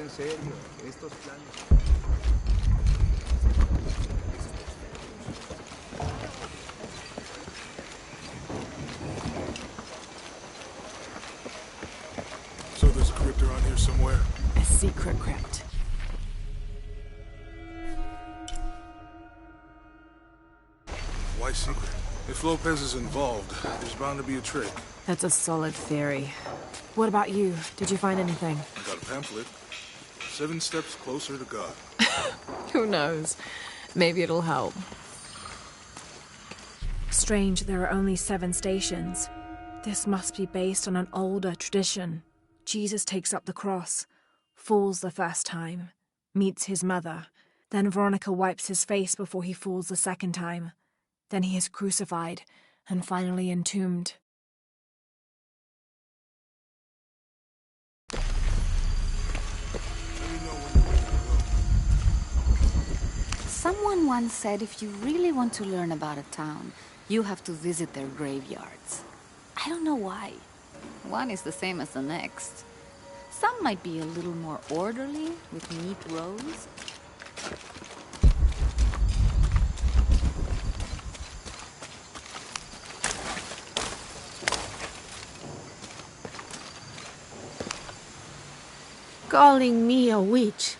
en serio. Estos planes... So there's a crypt around here somewhere? A secret crypt. Why secret? If Lopez is involved, there's bound to be a trick. That's a solid theory. What about you? Did you find anything? I got a pamphlet. 7 steps closer to God. Who knows? Maybe it'll help. Strange, there are only 7 stations. This must be based on an older tradition. Jesus takes up the cross, falls the first time, meets his mother. Then Veronica wipes his face before he falls the second time. Then he is crucified and finally entombed. Someone once said if you really want to learn about a town, you have to visit their graveyards. I don't know why. One is the same as the next. Some might be a little more orderly, with neat rows. Calling me a witch?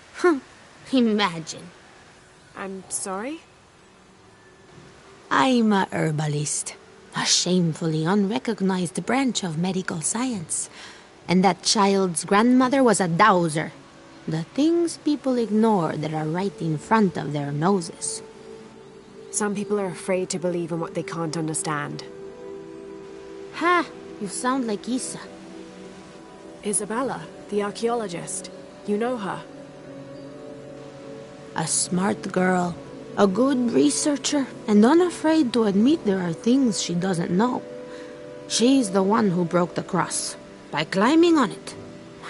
Imagine. I'm sorry? I'm a herbalist, a shamefully unrecognized branch of medical science. And that child's grandmother was a dowser. The things people ignore that are right in front of their noses. Some people are afraid to believe in what they can't understand. Ha! You sound like Isa. Isabella, the archaeologist. You know her. A smart girl, a good researcher, and unafraid to admit there are things she doesn't know. She's the one who broke the cross, by climbing on it.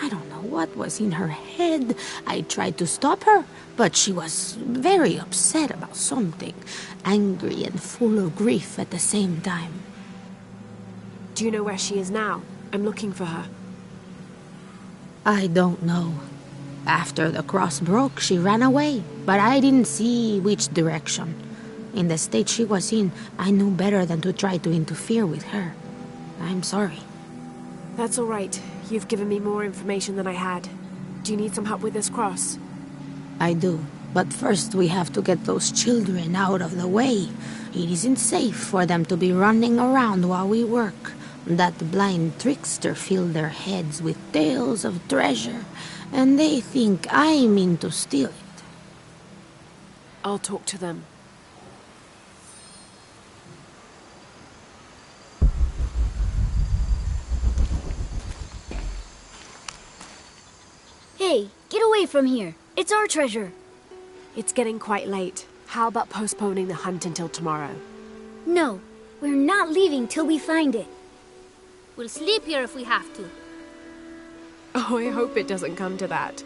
I don't know what was in her head. I tried to stop her, but she was very upset about something, angry and full of grief at the same time. Do you know where she is now? I'm looking for her. I don't know. After the cross broke, she ran away, but I didn't see which direction. In the state she was in, I knew better than to try to interfere with her. I'm sorry. That's all right. You've given me more information than I had. Do you need some help with this cross? I do, but first we have to get those children out of the way. It isn't safe for them to be running around while we work. That blind trickster filled their heads with tales of treasure, and they think I mean to steal it. I'll talk to them. Hey, get away from here. It's our treasure. It's getting quite late. How about postponing the hunt until tomorrow? No, we're not leaving till we find it. We'll sleep here if we have to. Oh, I hope it doesn't come to that.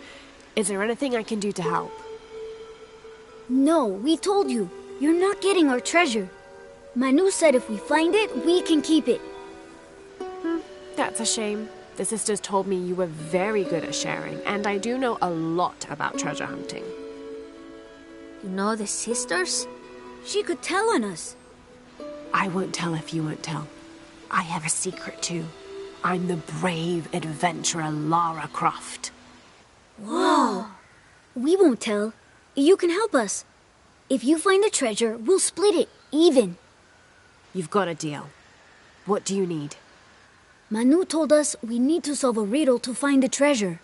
Is there anything I can do to help? No, we told you. You're not getting our treasure. Manu said if we find it, we can keep it. That's a shame. The sisters told me you were very good at sharing, and I do know a lot about treasure hunting. You know the sisters? She could tell on us. I won't tell if you won't tell. I have a secret too. I'm the brave adventurer Lara Croft. Whoa! We won't tell. You can help us. If you find the treasure, we'll split it, even. You've got a deal. What do you need? Manu told us we need to solve a riddle to find the treasure.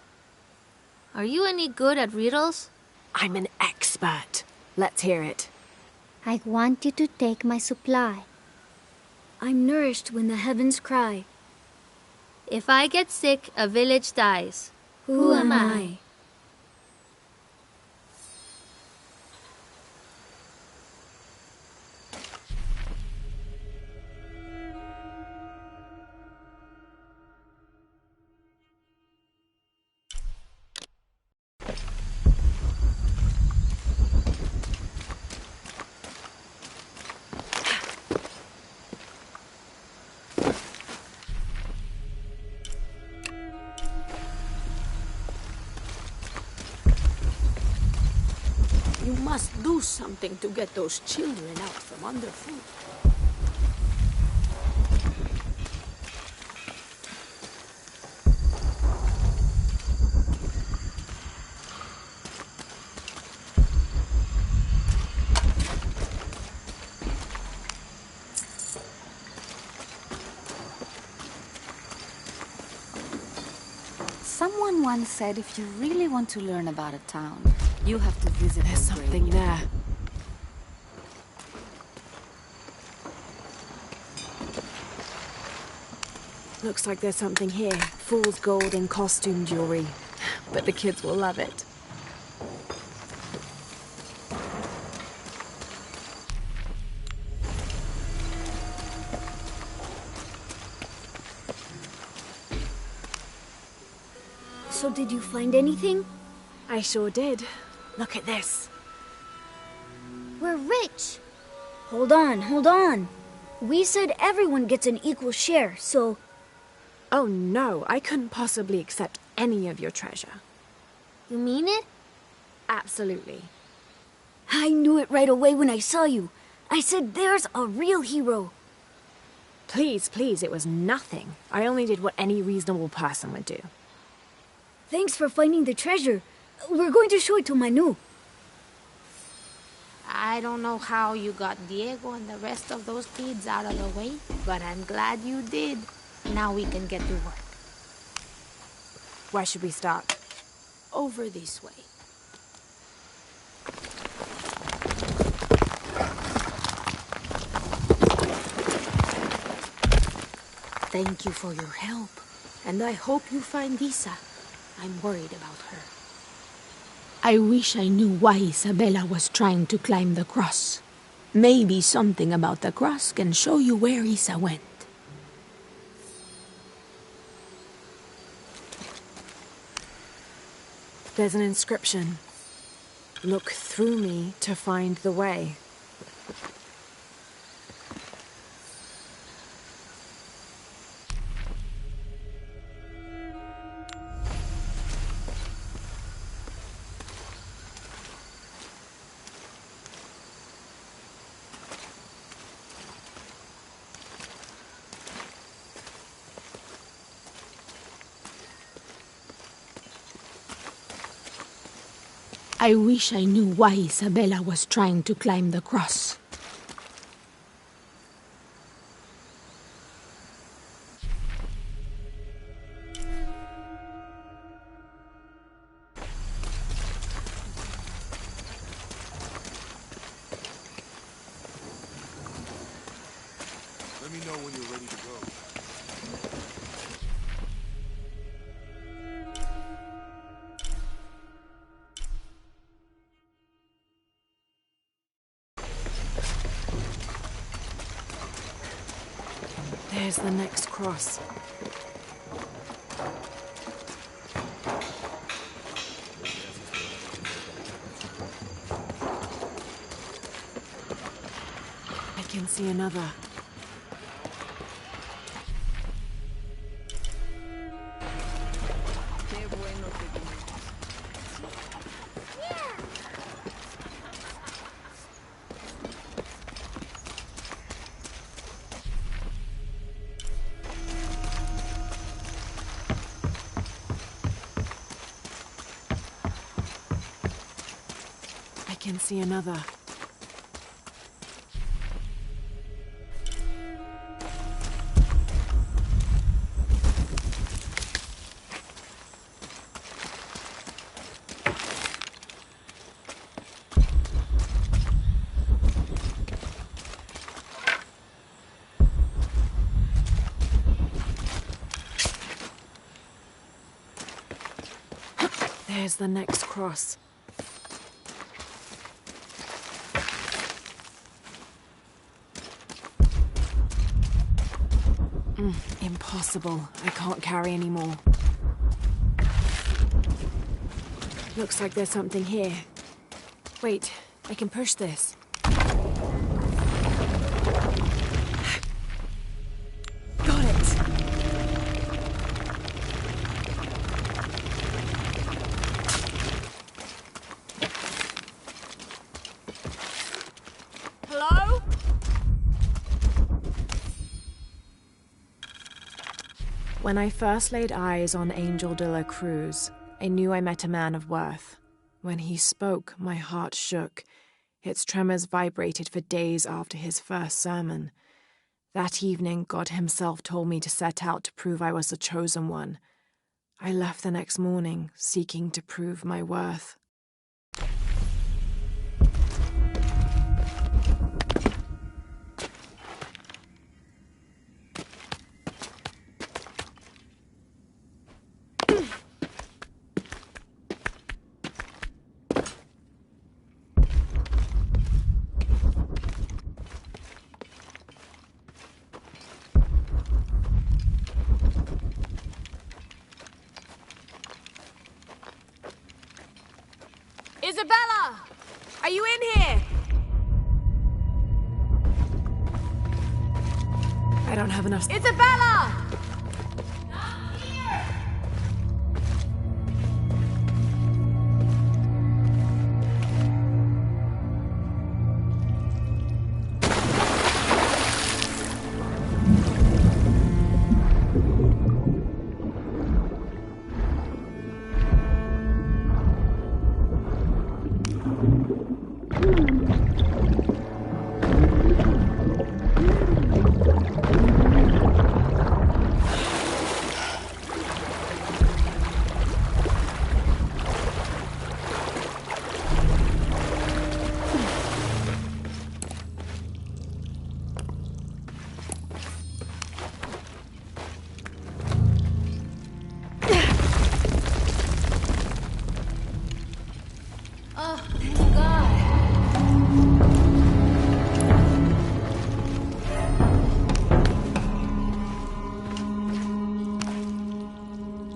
Are you any good at riddles? I'm an expert. Let's hear it. I want you to take my supply. I'm nourished when the heavens cry. If I get sick, a village dies. Who am I? You must do something to get those children out from underfoot. Someone once said if you really want to learn about a town, you have to visit There's their something graveyard. there. Looks like there's something here. Fool's gold and costume jewelry. But the kids will love it. So did you find anything? I sure did. Look at this. We're rich. Hold on, hold on. We said everyone gets an equal share, so... Oh no, I couldn't possibly accept any of your treasure. You mean it? Absolutely. I knew it right away when I saw you. I said there's a real hero. Please, please, it was nothing. I only did what any reasonable person would do. Thanks for finding the treasure. We're going to show it to Manu. I don't know how you got Diego and the rest of those kids out of the way, but I'm glad you did. Now we can get to work. Where should we start? Over this way. Thank you for your help, and I hope you find Isa. I'm worried about her. I wish I knew why Isabella was trying to climb the cross. Maybe something about the cross can show you where Isa went. There's an inscription. Look through me to find the way. I wish I knew why Isabella was trying to climb the cross. Let me know when you're ready to go. There's the next cross. I can see another. I can see another. There's the next cross. Impossible. I can't carry anymore. Looks like there's something here. Wait, I can push this. Got it! When I first laid eyes on Angel de la Cruz, I knew I met a man of worth. When he spoke, my heart shook. Its tremors vibrated for days after his first sermon. That evening, God himself told me to set out to prove I was the chosen one. I left the next morning, seeking to prove my worth. Isabella! Are you in here? I don't have enough... Isabella!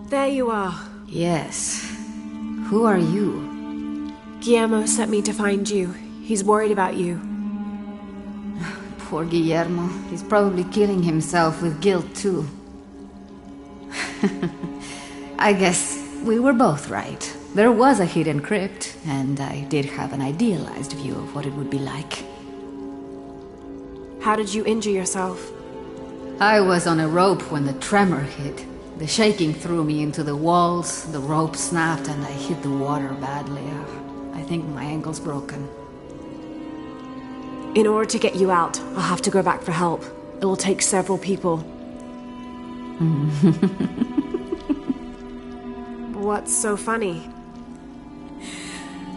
There you are. Yes. Who are you? Guillermo sent me to find you. He's worried about you. Poor Guillermo. He's probably killing himself with guilt, too. I guess we were both right. There was a hidden crypt, and I did have an idealized view of what it would be like. How did you injure yourself? I was on a rope when the tremor hit. The shaking threw me into the walls, the rope snapped, and I hit the water badly. I think my ankle's broken. In order to get you out, I'll have to go back for help. It will take several people. What's so funny?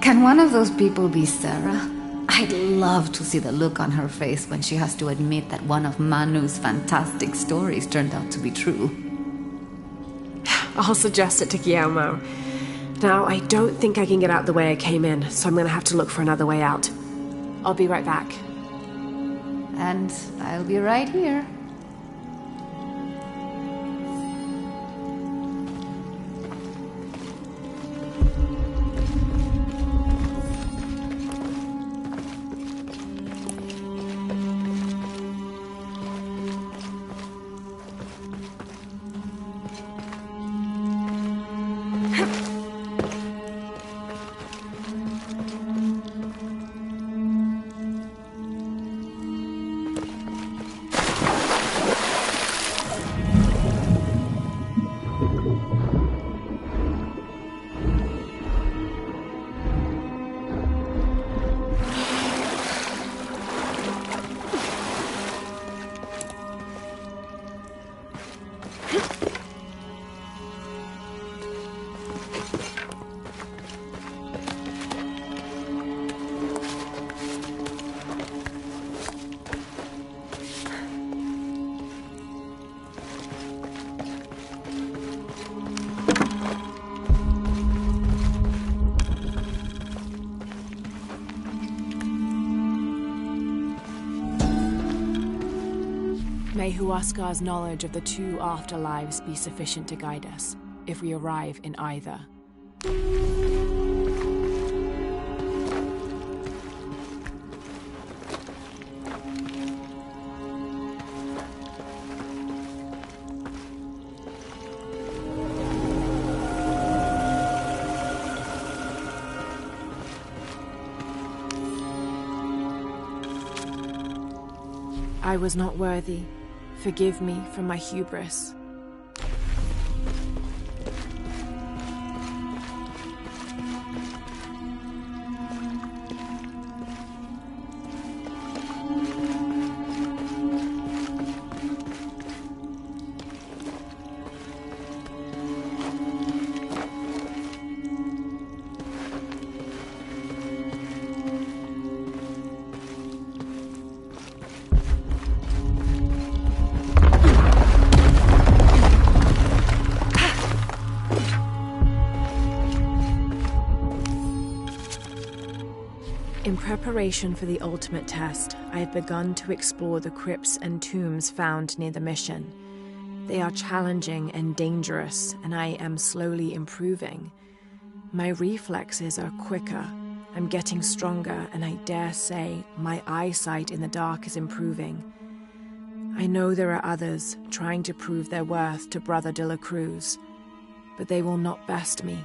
Can one of those people be Sarah? I'd love to see the look on her face when she has to admit that one of Manu's fantastic stories turned out to be true. I'll suggest it to Guillermo. Now, I don't think I can get out the way I came in, so I'm gonna have to look for another way out. I'll be right back. And I'll be right here. May Huascar's knowledge of the two afterlives be sufficient to guide us, if we arrive in either. I was not worthy. Forgive me for my hubris. In preparation for the ultimate test, I have begun to explore the crypts and tombs found near the mission. They are challenging and dangerous, and I am slowly improving. My reflexes are quicker, I'm getting stronger, and I dare say my eyesight in the dark is improving. I know there are others trying to prove their worth to Brother de la Cruz, but they will not best me.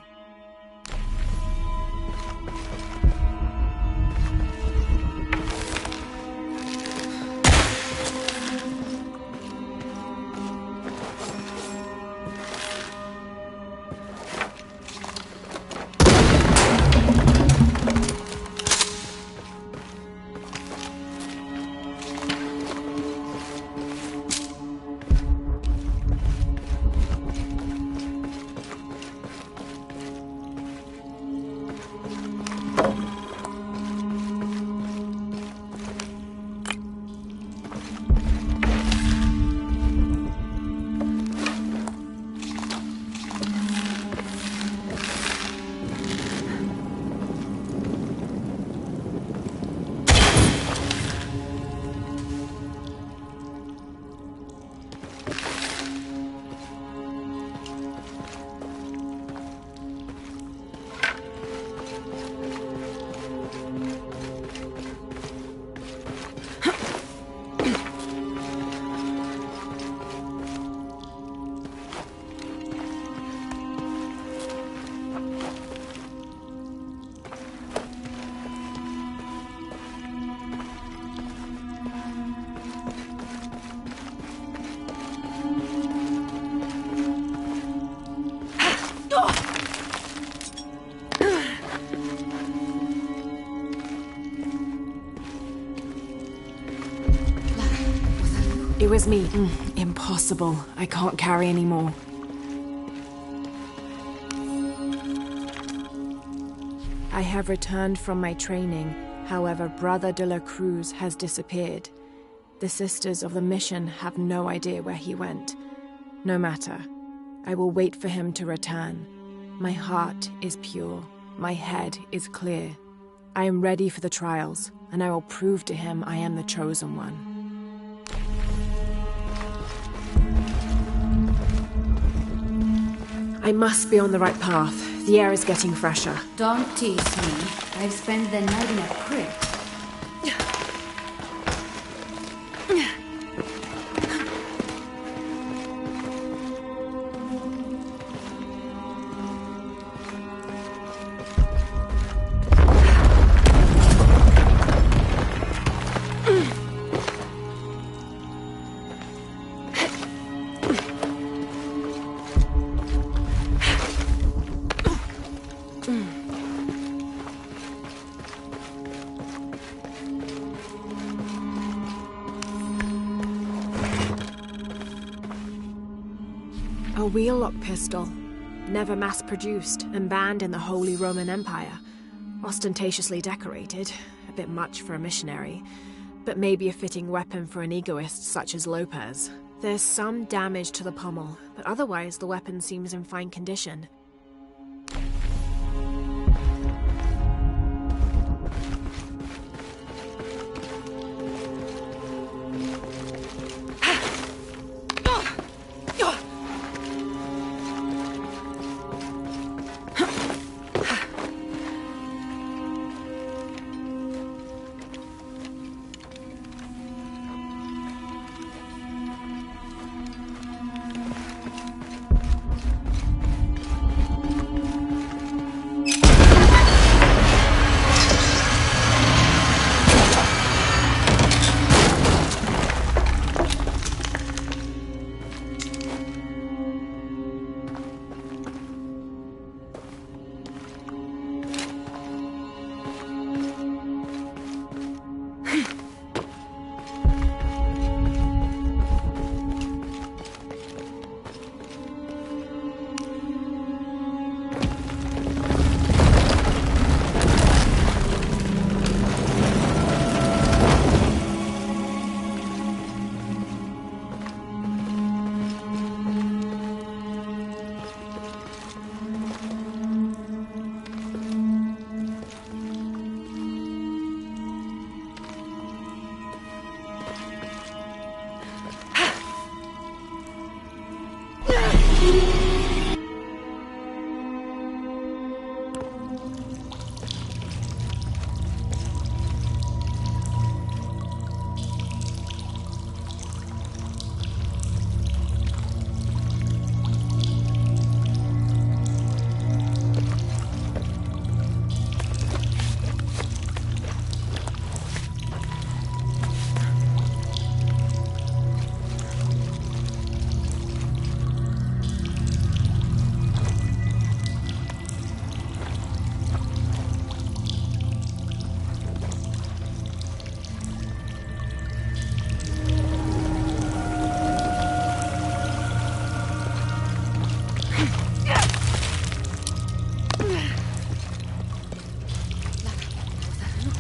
It was me. Impossible. I can't carry anymore. I have returned from my training. However, Brother de la Cruz has disappeared. The sisters of the mission have no idea where he went. No matter. I will wait for him to return. My heart is pure. My head is clear. I am ready for the trials, and I will prove to him I am the chosen one. I must be on the right path. The air is getting fresher. Don't tease me. I've spent the night in a crypt. A wheel-lock pistol, never mass-produced and banned in the Holy Roman Empire. Ostentatiously decorated, a bit much for a missionary, but maybe a fitting weapon for an egoist such as Lopez. There's some damage to the pommel, but otherwise the weapon seems in fine condition.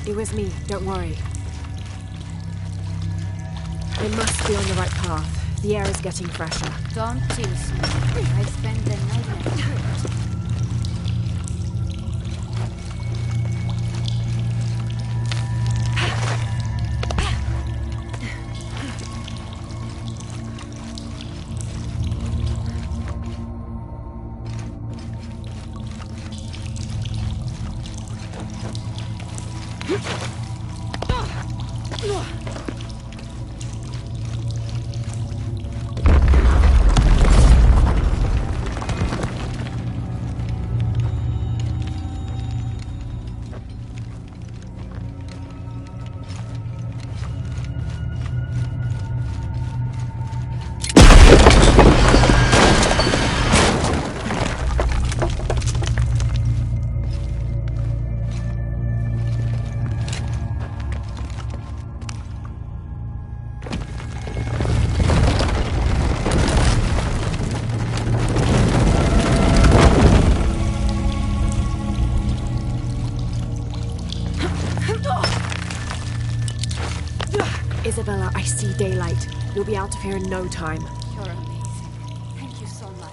It was me, don't worry. They must be on the right path. The air is getting fresher. Don't tease me. I spent the night like that. Isabella, I see daylight. You'll be out of here in no time. You're amazing. Thank you so much.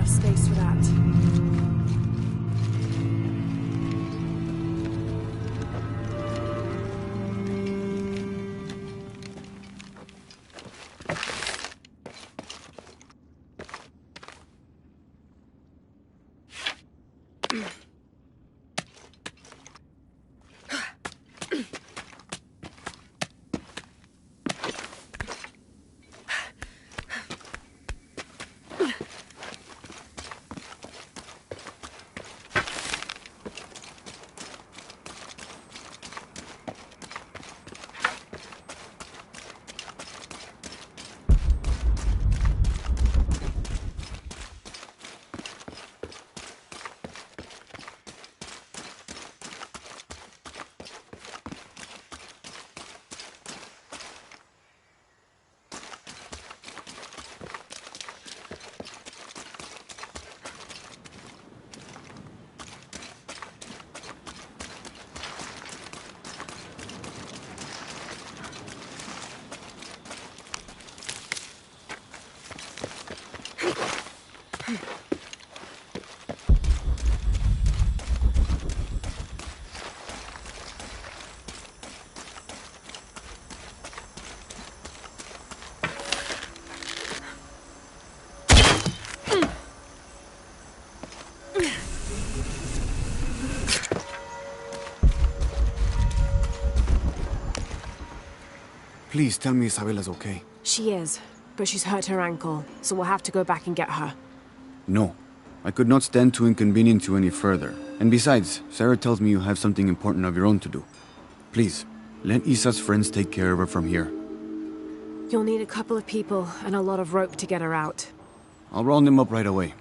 Space for that. Please tell me Isabella's okay. She is, but she's hurt her ankle, so we'll have to go back and get her. No. I could not stand to inconvenience you any further. And besides, Sarah tells me you have something important of your own to do. Please, let Isa's friends take care of her from here. You'll need a couple of people and a lot of rope to get her out. I'll round them up right away.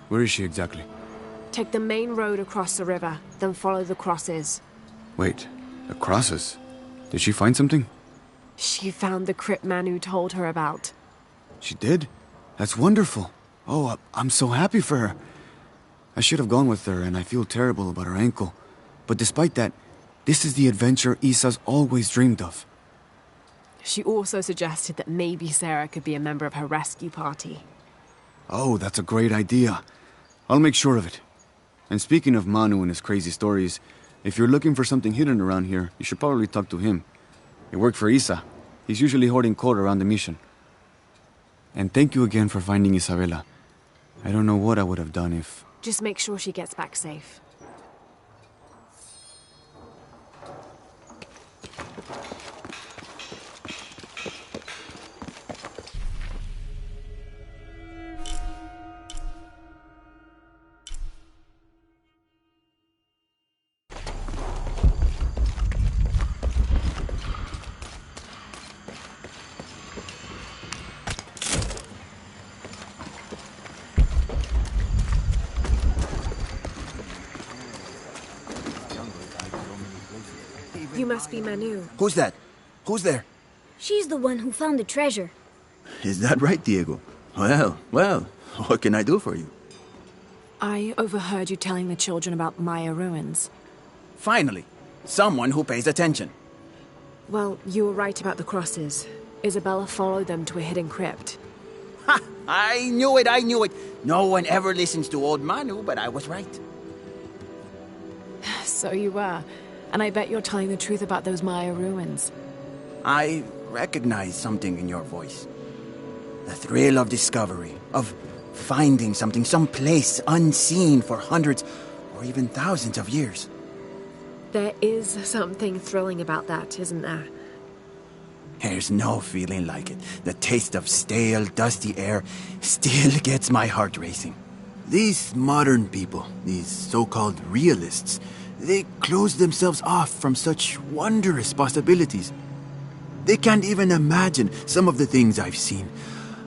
Where is she exactly? Take the main road across the river, then follow the crosses. Wait, the crosses? Did she find something? She found the crypt man who told her about. She did? That's wonderful. Oh, I'm so happy for her. I should have gone with her, and I feel terrible about her ankle. But despite that, this is the adventure Isa's always dreamed of. She also suggested that maybe Sarah could be a member of her rescue party. Oh, that's a great idea. I'll make sure of it. And speaking of Manu and his crazy stories, if you're looking for something hidden around here, you should probably talk to him. He worked for Isa. He's usually hoarding coal around the mission. And thank you again for finding Isabela. I don't know what I would have done if... Just make sure she gets back safe. You must be Manu. Who's that? Who's there? She's the one who found the treasure. Is that right, Diego? Well, what can I do for you? I overheard you telling the children about Maya ruins. Finally, someone who pays attention. Well, you were right about the crosses. Isabella followed them to a hidden crypt. Ha! I knew it! No one ever listens to old Manu, but I was right. So you were. And I bet you're telling the truth about those Maya ruins. I recognize something in your voice. The thrill of discovery, of finding something someplace unseen for hundreds or even thousands of years. There is something thrilling about that, isn't there? There's no feeling like it. The taste of stale, dusty air still gets my heart racing. These modern people, these so-called realists, they close themselves off from such wondrous possibilities. They can't even imagine some of the things I've seen.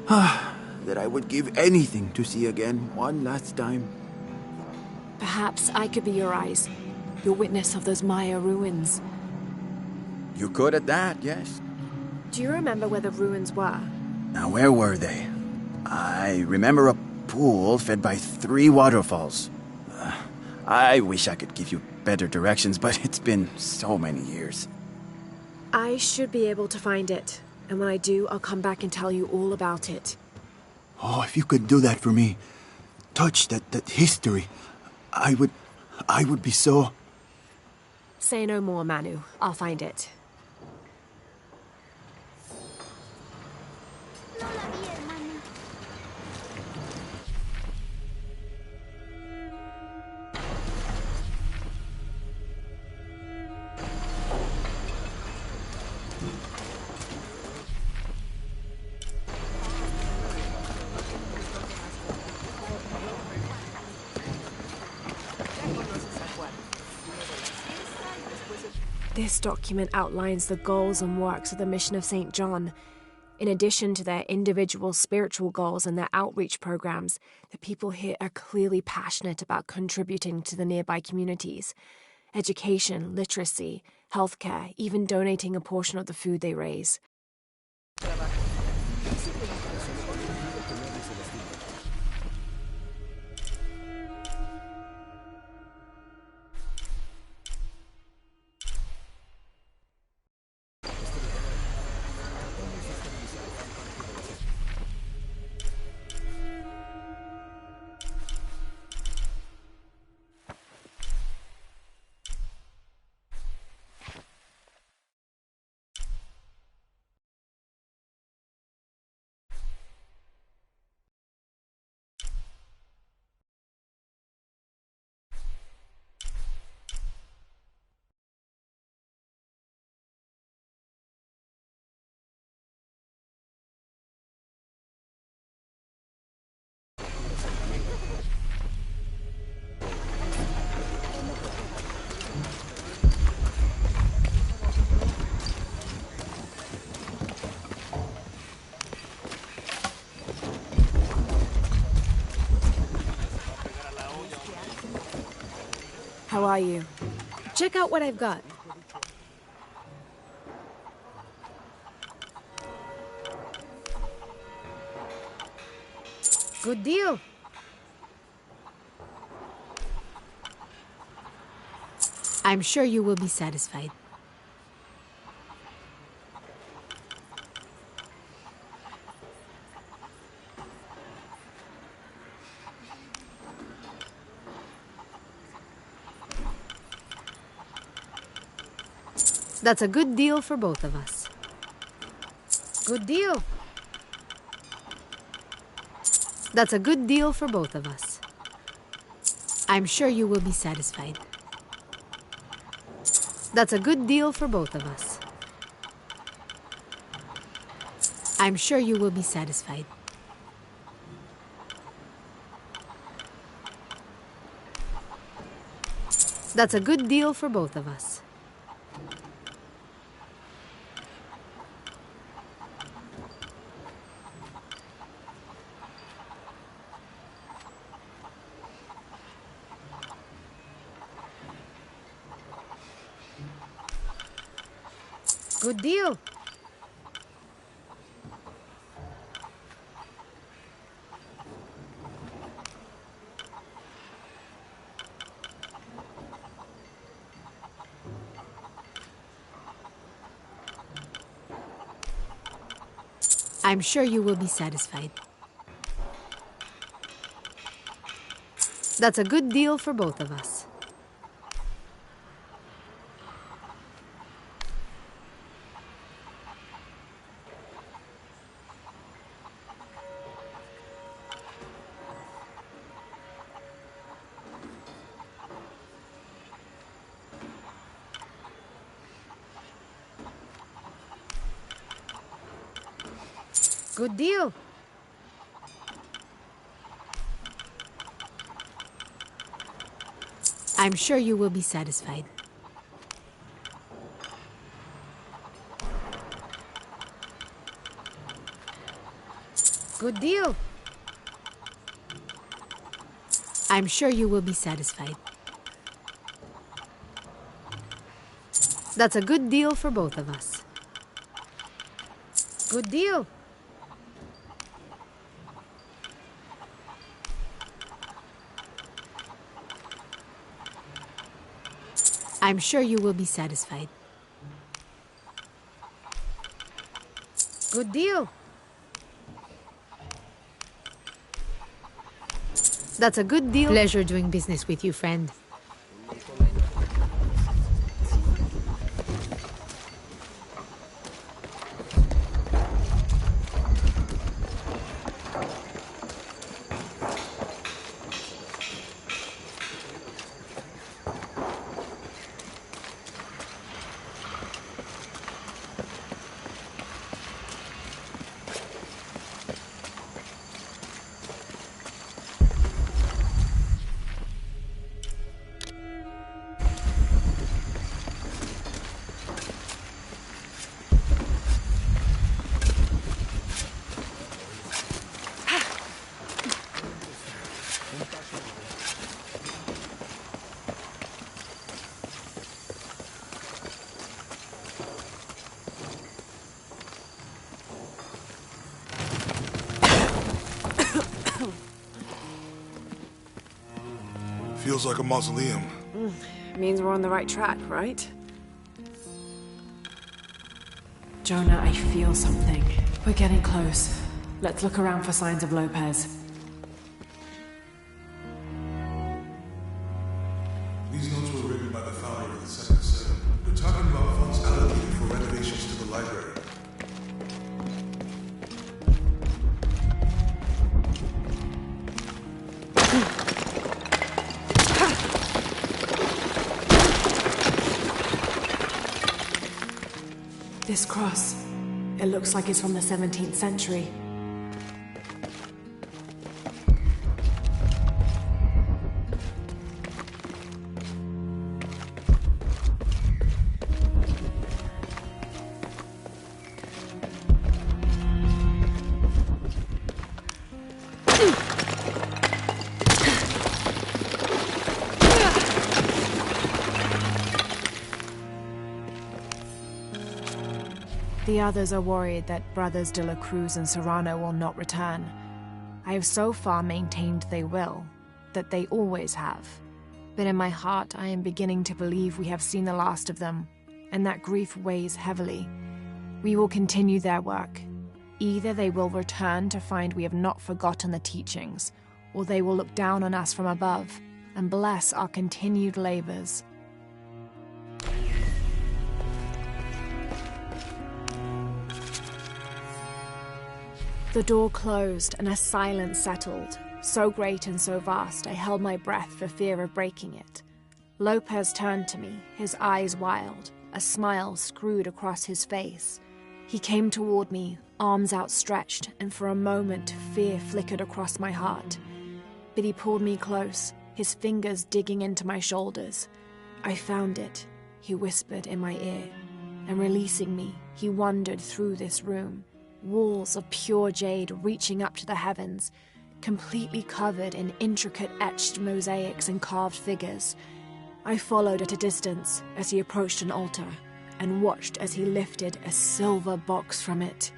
That I would give anything to see again one last time. Perhaps I could be your eyes, your witness of those Maya ruins. You're good at that, yes. Do you remember where the ruins were? Now, where were they? I remember a pool fed by 3 waterfalls. I wish I could give you better directions, but it's been so many years. I should be able to find it. And when I do, I'll come back and tell you all about it. Oh, if you could do that for me. Touch that history. I would be so... Say no more, Manu. I'll find it. This document outlines the goals and works of the mission of St. John. In addition to their individual spiritual goals and their outreach programs, the people here are clearly passionate about contributing to the nearby communities. Education, literacy, healthcare, even donating a portion of the food they raise. How are you? Check out what I've got. Good deal. I'm sure you will be satisfied. That's a good deal for both of us. Good deal. That's a good deal for both of us. I'm sure you will be satisfied. That's a good deal for both of us. I'm sure you will be satisfied. That's a good deal for both of us. Good deal. I'm sure you will be satisfied. That's a good deal for both of us. Good deal. I'm sure you will be satisfied. Good deal. I'm sure you will be satisfied. That's a good deal for both of us. Good deal. I'm sure you will be satisfied. Good deal. That's a good deal. Pleasure doing business with you, friend. Feels like a mausoleum. Means we're on the right track, right? Jonah, I feel something. We're getting close. Let's look around for signs of Lopez. These notes were written by the founder of the Second Seven. They're talking about funds allocated for renovations to the library. This cross, it looks like it's from the 17th century. The others are worried that Brothers de la Cruz and Serrano will not return. I have so far maintained they will, that they always have. But in my heart, I am beginning to believe we have seen the last of them, and that grief weighs heavily. We will continue their work. Either they will return to find we have not forgotten the teachings, or they will look down on us from above and bless our continued labors. The door closed and a silence settled, so great and so vast I held my breath for fear of breaking it. Lopez turned to me, his eyes wild, a smile screwed across his face. He came toward me, arms outstretched, and for a moment fear flickered across my heart. But he pulled me close, his fingers digging into my shoulders. "I found it," he whispered in my ear, and releasing me, he wandered through this room, walls of pure jade reaching up to the heavens, completely covered in intricate etched mosaics and carved figures. I followed at a distance as he approached an altar, and watched as he lifted a silver box from it.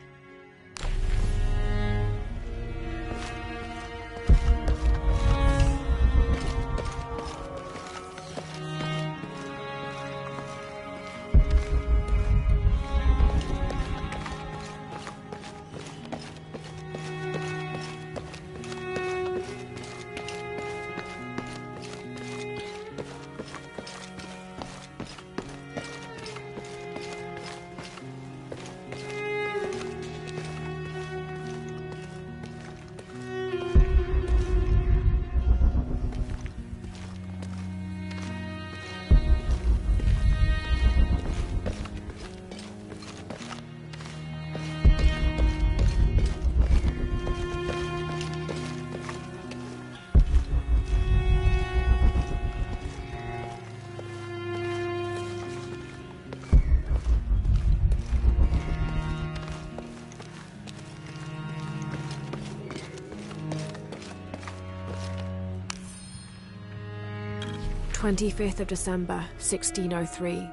"25th of December, 1603.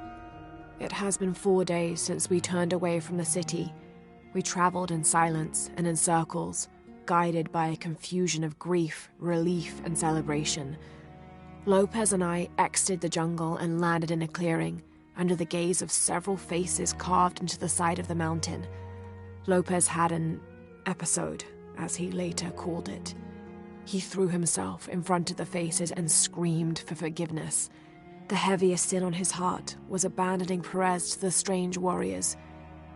It has been 4 days since we turned away from the city. We traveled in silence and in circles, guided by a confusion of grief, relief, and celebration. Lopez and I exited the jungle and landed in a clearing, under the gaze of several faces carved into the side of the mountain. Lopez had an episode, as he later called it. He threw himself in front of the faces and screamed for forgiveness. The heaviest sin on his heart was abandoning Perez to the strange warriors.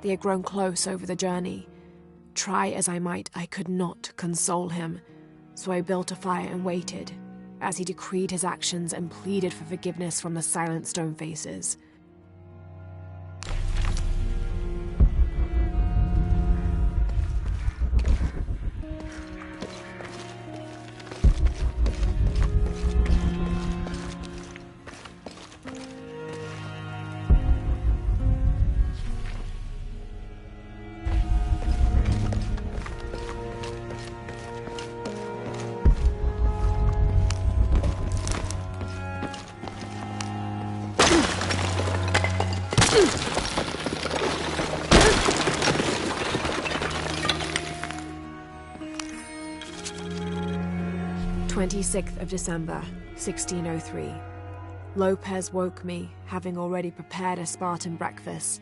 They had grown close over the journey. Try as I might, I could not console him. So I built a fire and waited, as he decreed his actions and pleaded for forgiveness from the silent stone faces. "26th of December, 1603. Lopez woke me, having already prepared a Spartan breakfast.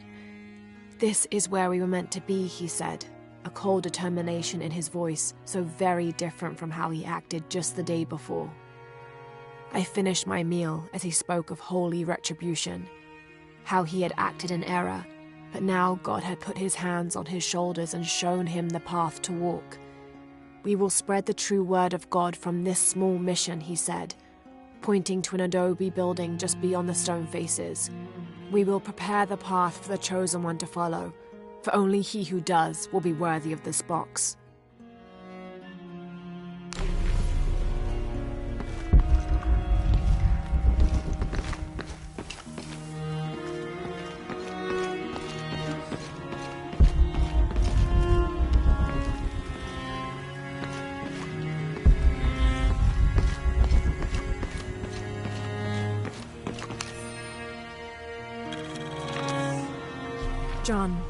"This is where we were meant to be," he said, a cold determination in his voice, so very different from how he acted just the day before. I finished my meal as he spoke of holy retribution, how he had acted in error, but now God had put his hands on his shoulders and shown him the path to walk. "We will spread the true word of God from this small mission," he said, pointing to an adobe building just beyond the stone faces. "We will prepare the path for the chosen one to follow, for only he who does will be worthy of this box." John,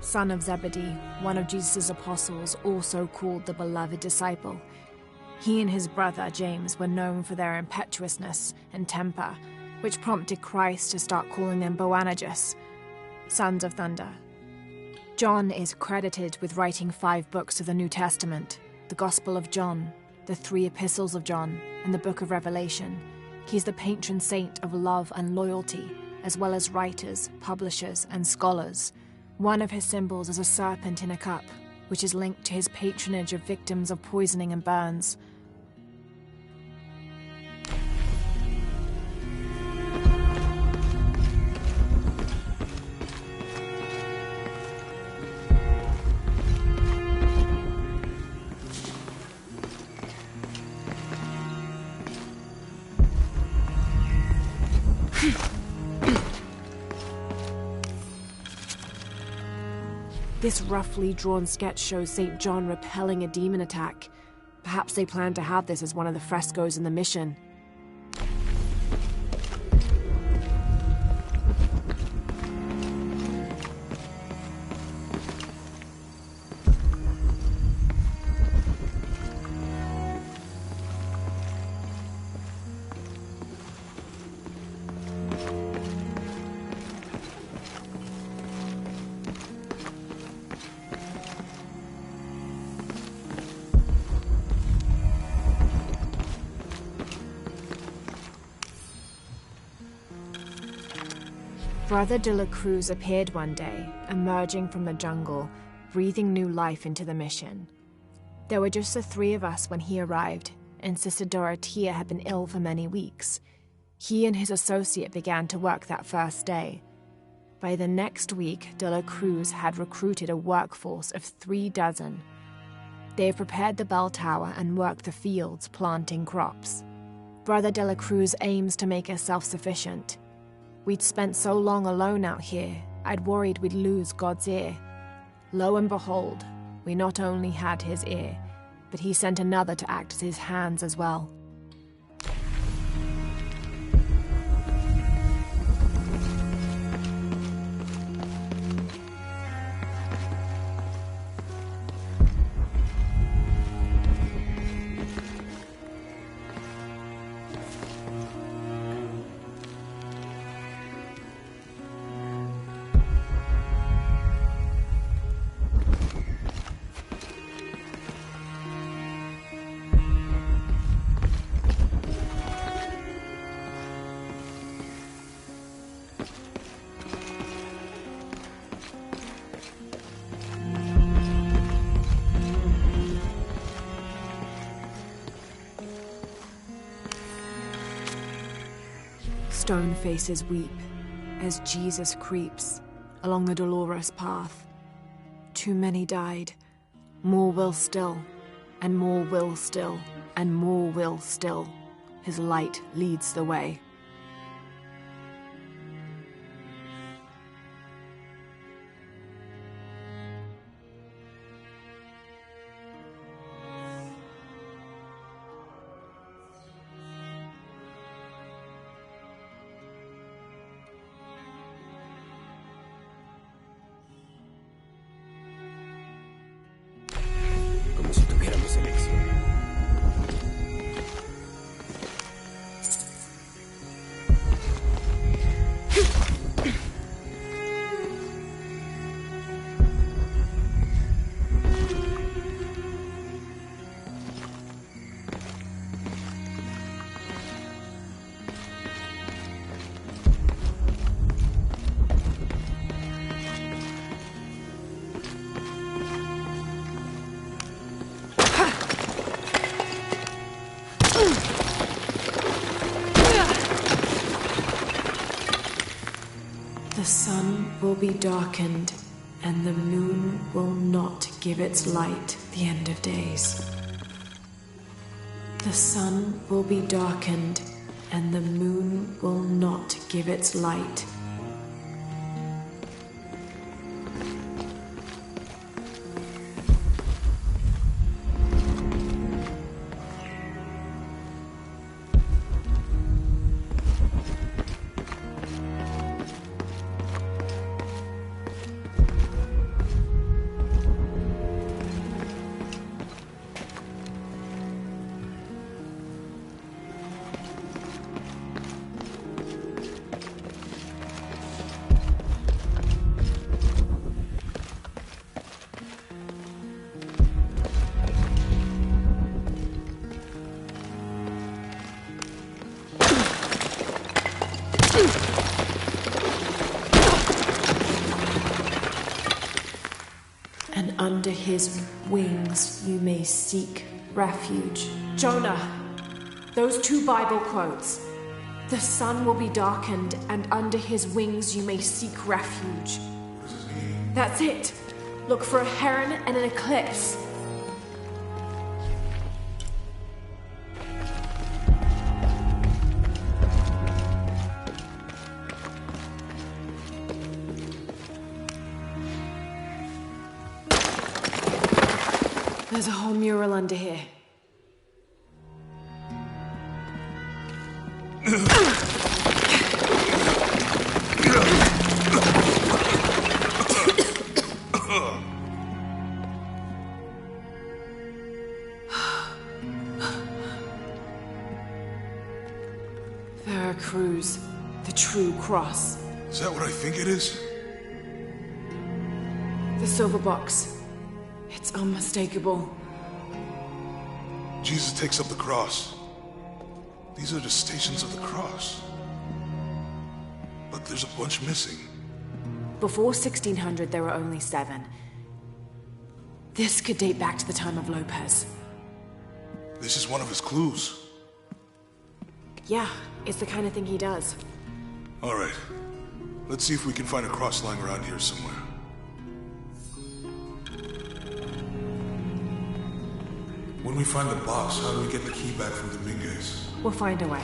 son of Zebedee, one of Jesus' apostles, also called the beloved disciple. He and his brother James were known for their impetuousness and temper, which prompted Christ to start calling them Boanerges, sons of thunder. John is credited with writing 5 books of the New Testament, the Gospel of John, the 3 epistles of John, and the Book of Revelation. He's the patron saint of love and loyalty, as well as writers, publishers, and scholars. One of his symbols is a serpent in a cup, which is linked to his patronage of victims of poisoning and burns. This roughly drawn sketch shows St. John repelling a demon attack. Perhaps they plan to have this as one of the frescoes in the mission. Brother de la Cruz appeared one day, emerging from the jungle, breathing new life into the mission. There were just the three of us when he arrived, and Sister Dorothea had been ill for many weeks. He and his associate began to work that first day. By the next week, de la Cruz had recruited a workforce of 36. They have prepared the bell tower and worked the fields, planting crops. Brother de la Cruz aims to make us self-sufficient. We'd spent so long alone out here, I'd worried we'd lose God's ear. Lo and behold, we not only had his ear, but he sent another to act as his hands as well. Stone faces weep as Jesus creeps along the dolorous path. Too many died, more will still, and more will still, and more will still. His light leads the way. Como si tuviéramos elección. The sun will be darkened, and the moon will not give its light the end of days. The sun will be darkened, and the moon will not give its light. An under his wings you may seek refuge. Jonah, those 2 Bible quotes. The sun will be darkened, and under his wings you may seek refuge. That's it. Look for a heron and an eclipse. There's a whole mural under here. Veracruz, the true cross. Is that what I think it is? The silver box. It's unmistakable. Jesus takes up the cross. These are the stations of the cross. But there's a bunch missing. Before 1600, there were only 7. This could date back to the time of Lopez. This is one of his clues. Yeah, it's the kind of thing he does. All right. Let's see if we can find a cross lying around here somewhere. When we find the box, how do we get the key back from Dominguez? We'll find a way.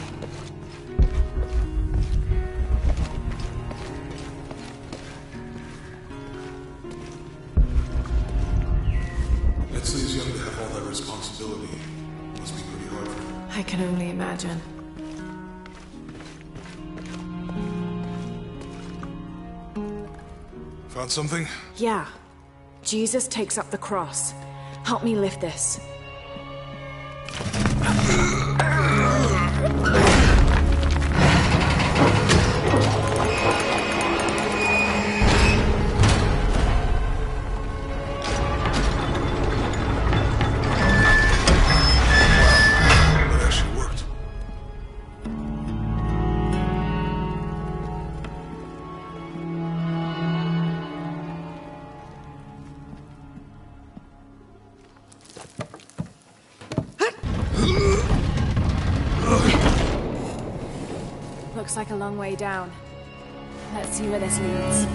Etzli is young to have all that responsibility. Must be pretty hard for him. I can only imagine. Found something? Yeah. Jesus takes up the cross. Help me lift this. That actually worked. Looks like a long way down. Let's see where this leads.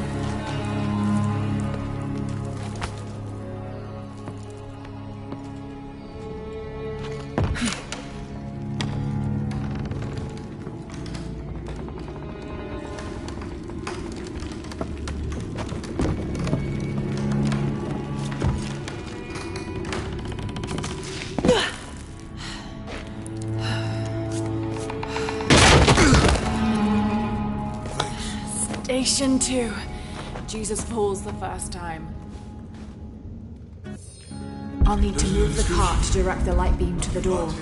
Station 2. Jesus falls the first time. I'll need to move the cart to direct the light beam to the door.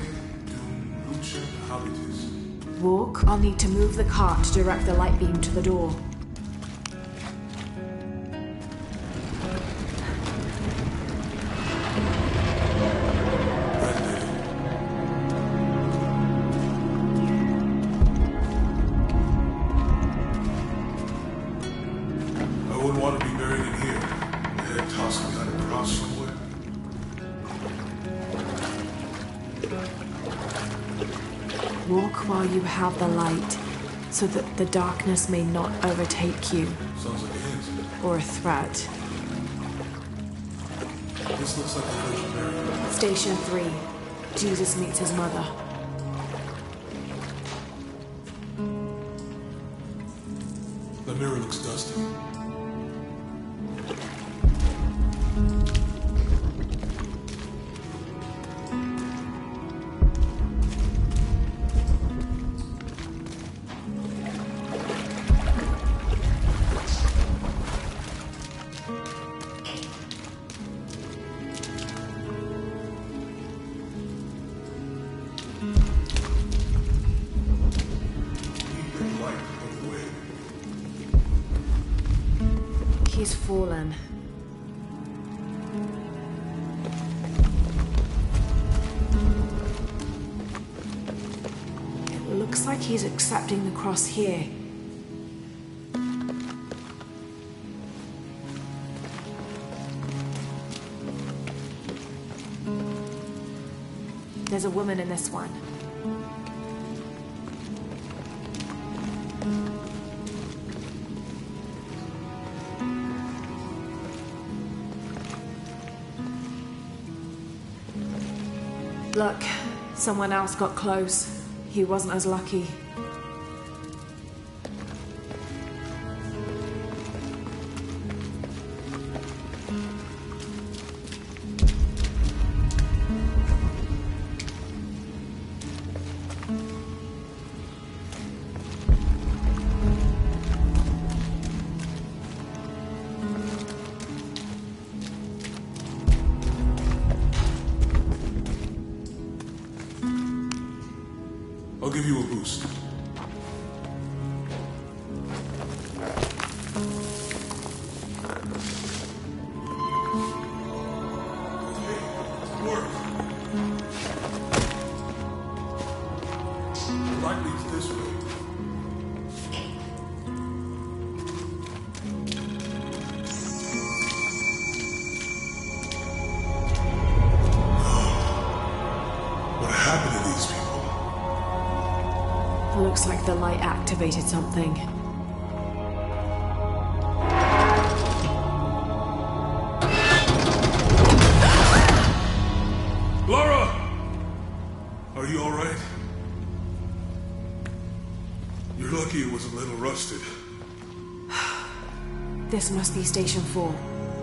Walk. I'll need to move the cart to direct the light beam to the door. I wouldn't want to be buried in here. My head tossed behind a cross somewhere. Walk while you have the light, so that the darkness may not overtake you, Sounds like a hint. or a threat. This looks like the Virgin Mary. Station 3. Jesus meets his mother. The mirror looks dusty. He's fallen. It looks like he's accepting the cross here. There's a woman in this one. Look, someone else got close. He wasn't as lucky. I'll give you a boost. Looks like the light activated something. Laura! Are you alright? You're lucky it was a little rusted. This must be Station 4.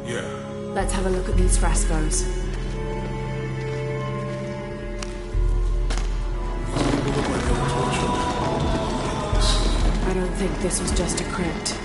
Yeah. Let's have a look at these frescoes. I don't think this was just a crypt.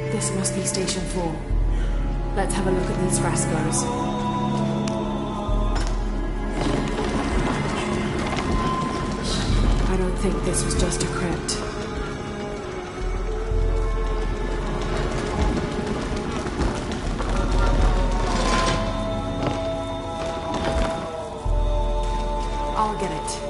This must be Station 4. Let's have a look at these frescoes. I don't think this was just a crypt. I'll get it.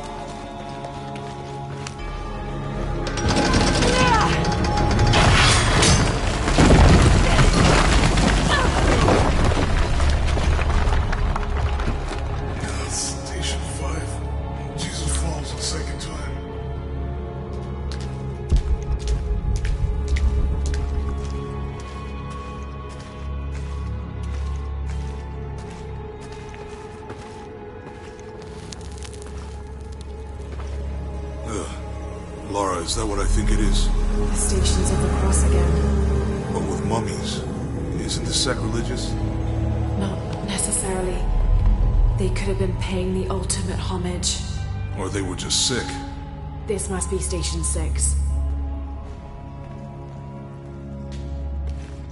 Station 5. Jesus falls a second time. Laura, is that what I think it is? The Stations of the Cross again. but with mummies. Isn't this sacrilegious? Not necessarily. They could have been paying the ultimate homage. Or they were just sick. This must be Station 6.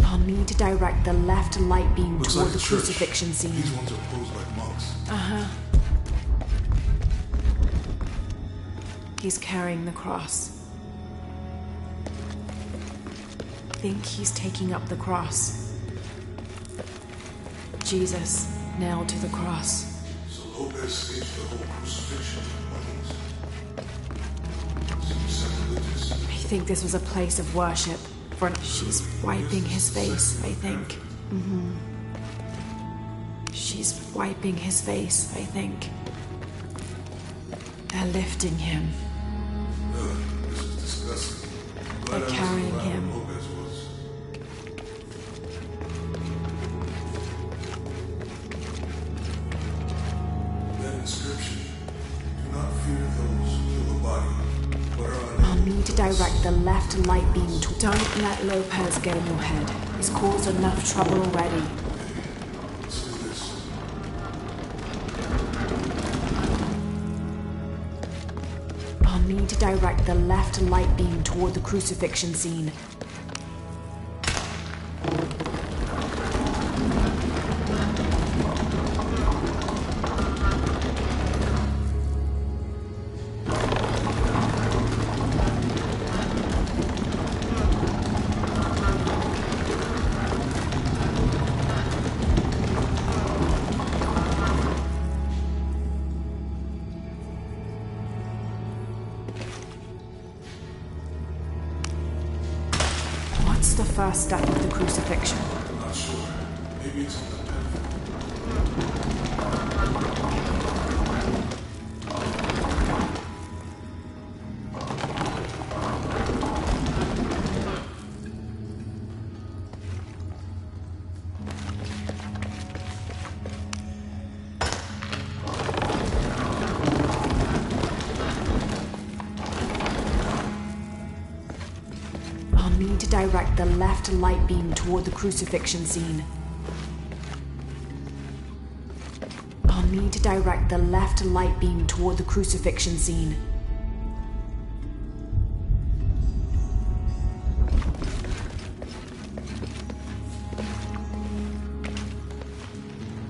I'll need to direct the left light beam Looks toward like the a church. crucifixion scene. These ones are posed like monks. He's carrying the cross. Think he's taking up the cross. Jesus nailed to the cross. So Lopez staged the whole crucifixion of mummies. Seems sacrilegious. I think this was a place of worship. She's wiping his face, I think. She's wiping his face, I think. They're lifting him. This is disgusting. They're carrying him. Lopez was. That inscription. Do not fear those who kill the body, but are I'll unable need to direct the left light beam to... Don't let Lopez get in your head. He's caused enough trouble already. Let's do this. I'll need to direct the left light beam toward the crucifixion scene. What's the first step of the crucifixion? Not sure. Maybe it's on the path. I'll need to direct the left light beam toward the crucifixion scene. I'll need to direct the left light beam toward the crucifixion scene.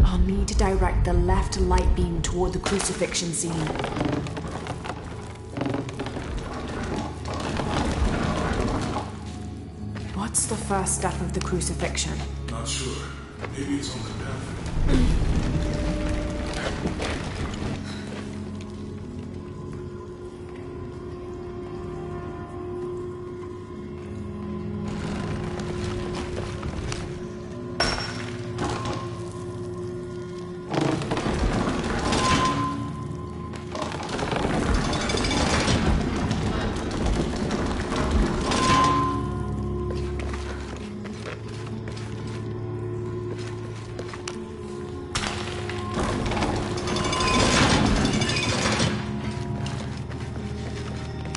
I'll need to direct the left light beam toward the crucifixion scene. What's the first step of the crucifixion? Not sure. Maybe it's on the path.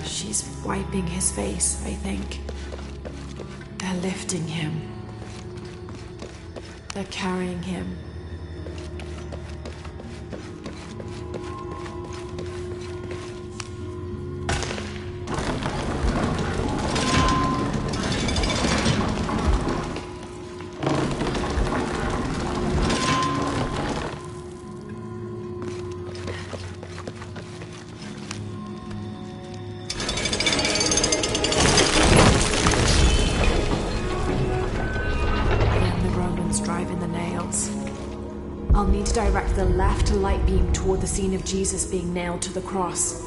She's wiping his face, I think. They're lifting him. They're carrying him. Driving the nails. I'll need to direct the left light beam toward the scene of Jesus being nailed to the cross.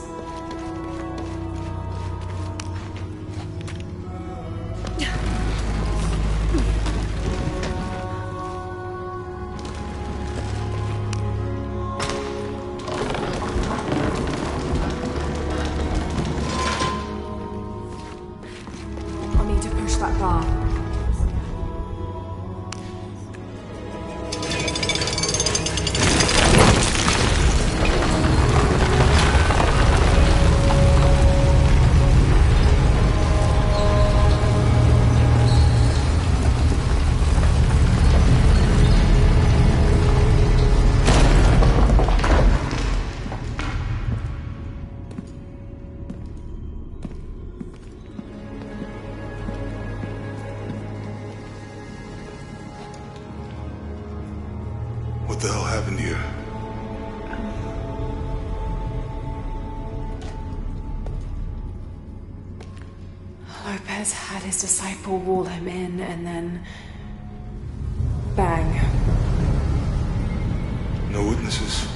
I'll need to push that bar. the hell happened here? Lopez had his disciple wall him in, and then... bang. No witnesses?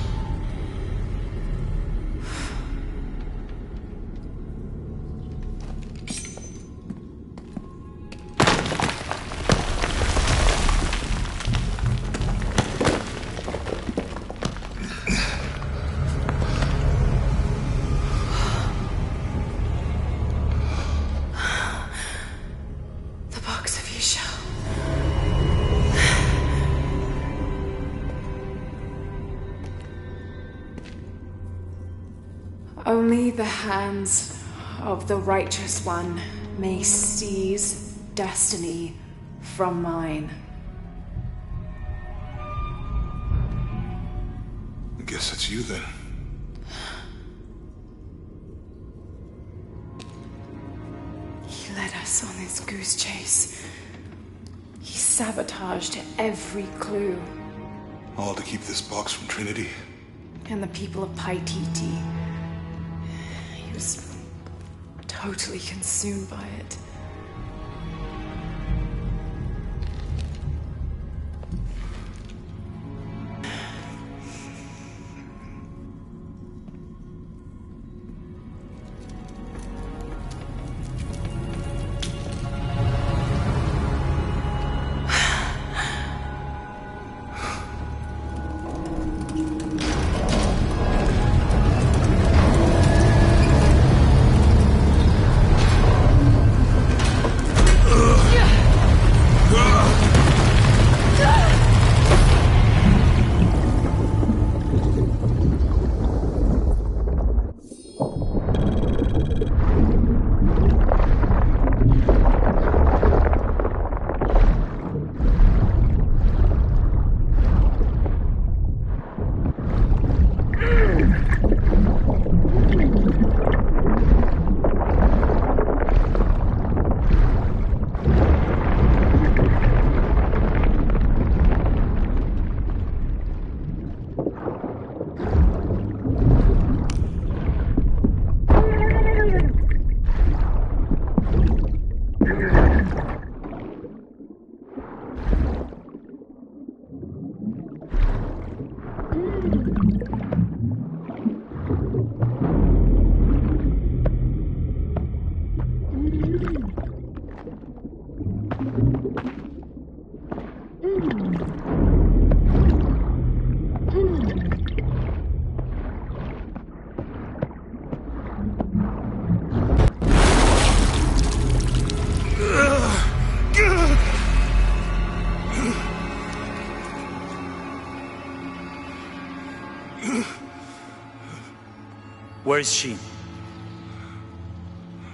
Only the hands of the righteous one may seize destiny from mine. I guess it's you then. He led us on this goose chase. He sabotaged every clue. All to keep this box from Trinity. And the people of Paititi. He was totally consumed by it. Where is she?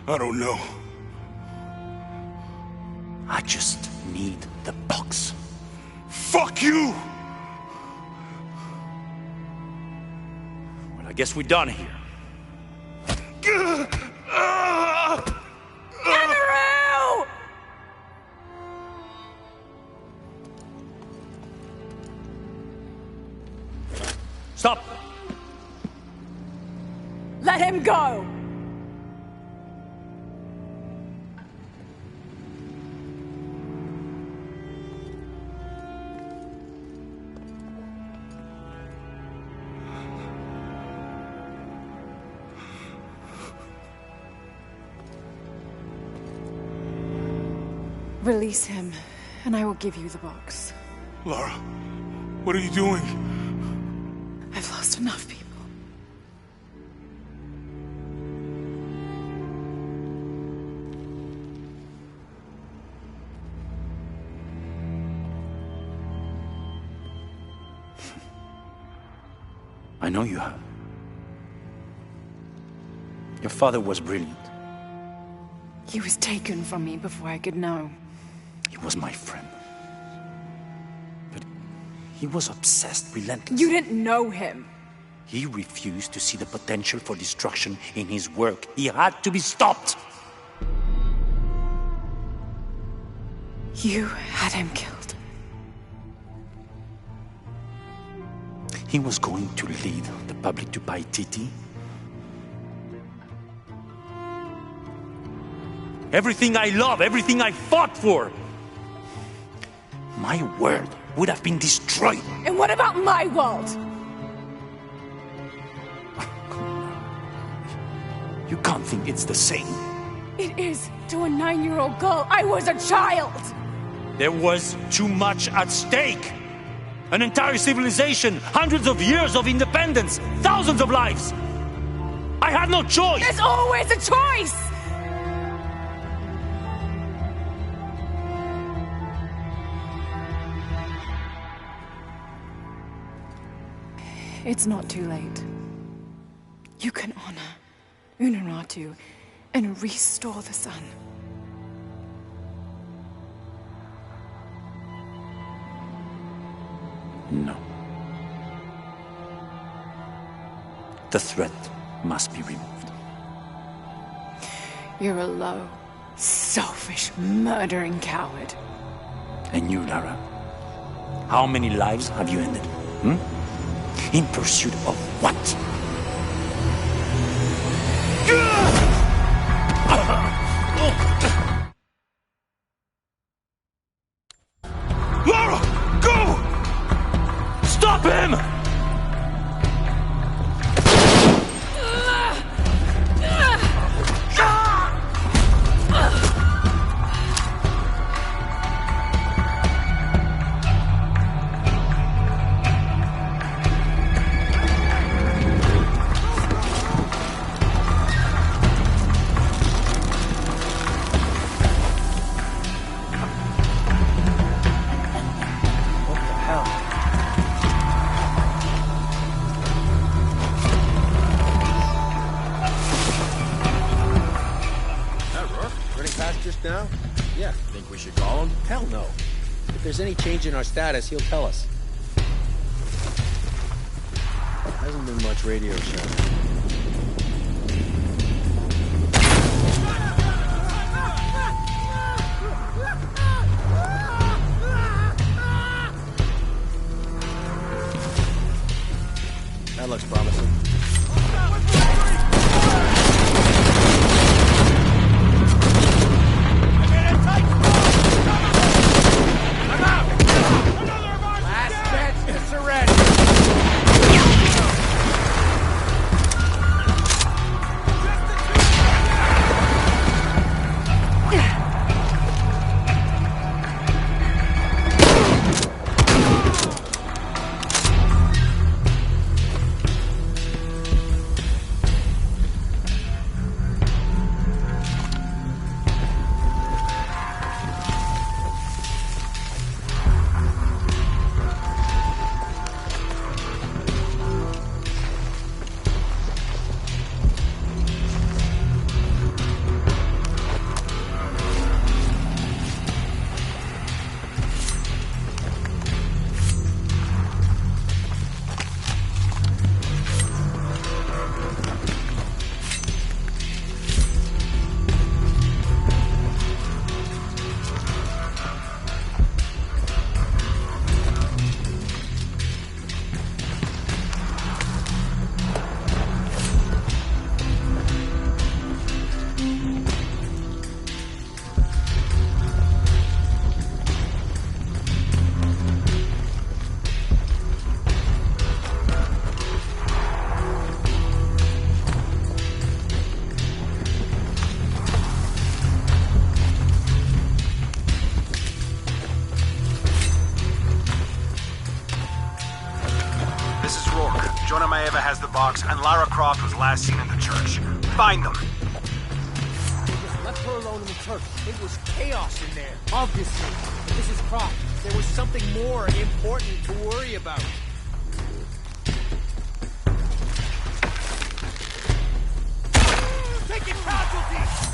I don't know. I just need the box. Fuck you! Well, I guess we're done here. Andrew! Stop! Let him go! Release him, and I will give you the box. Lara, what are you doing? I've lost enough people. I know you have. Your father was brilliant. He was taken from me before I could know. He was my friend. But he was obsessed, relentless. You didn't know him. He refused to see the potential for destruction in his work. He had to be stopped. You had him killed. he was going to lead the public to Paititi? Everything I love, everything I fought for, my world would have been destroyed. And what about my world? You can't think it's the same. It is to a 9-year-old girl. I was a child. There was too much at stake. An entire civilization, hundreds of years of independence, thousands of lives. I had no choice. There's always a choice. It's not too late. You can honor Unuratu and restore the sun. No. The threat must be removed. You're a low, selfish, murdering coward. And you, Lara? How many lives have you ended? In pursuit of what? Lara! Go! Stop him! Now? Yeah. Think we should call him? Hell no. If there's any change in our status, he'll tell us. Hasn't been much radio show. That looks promising. Has the box, and Lara Croft was last seen in the church. Find them. Just left her alone in the church. It was chaos in there, obviously. But this is Croft. There was something more important to worry about. Taking casualties!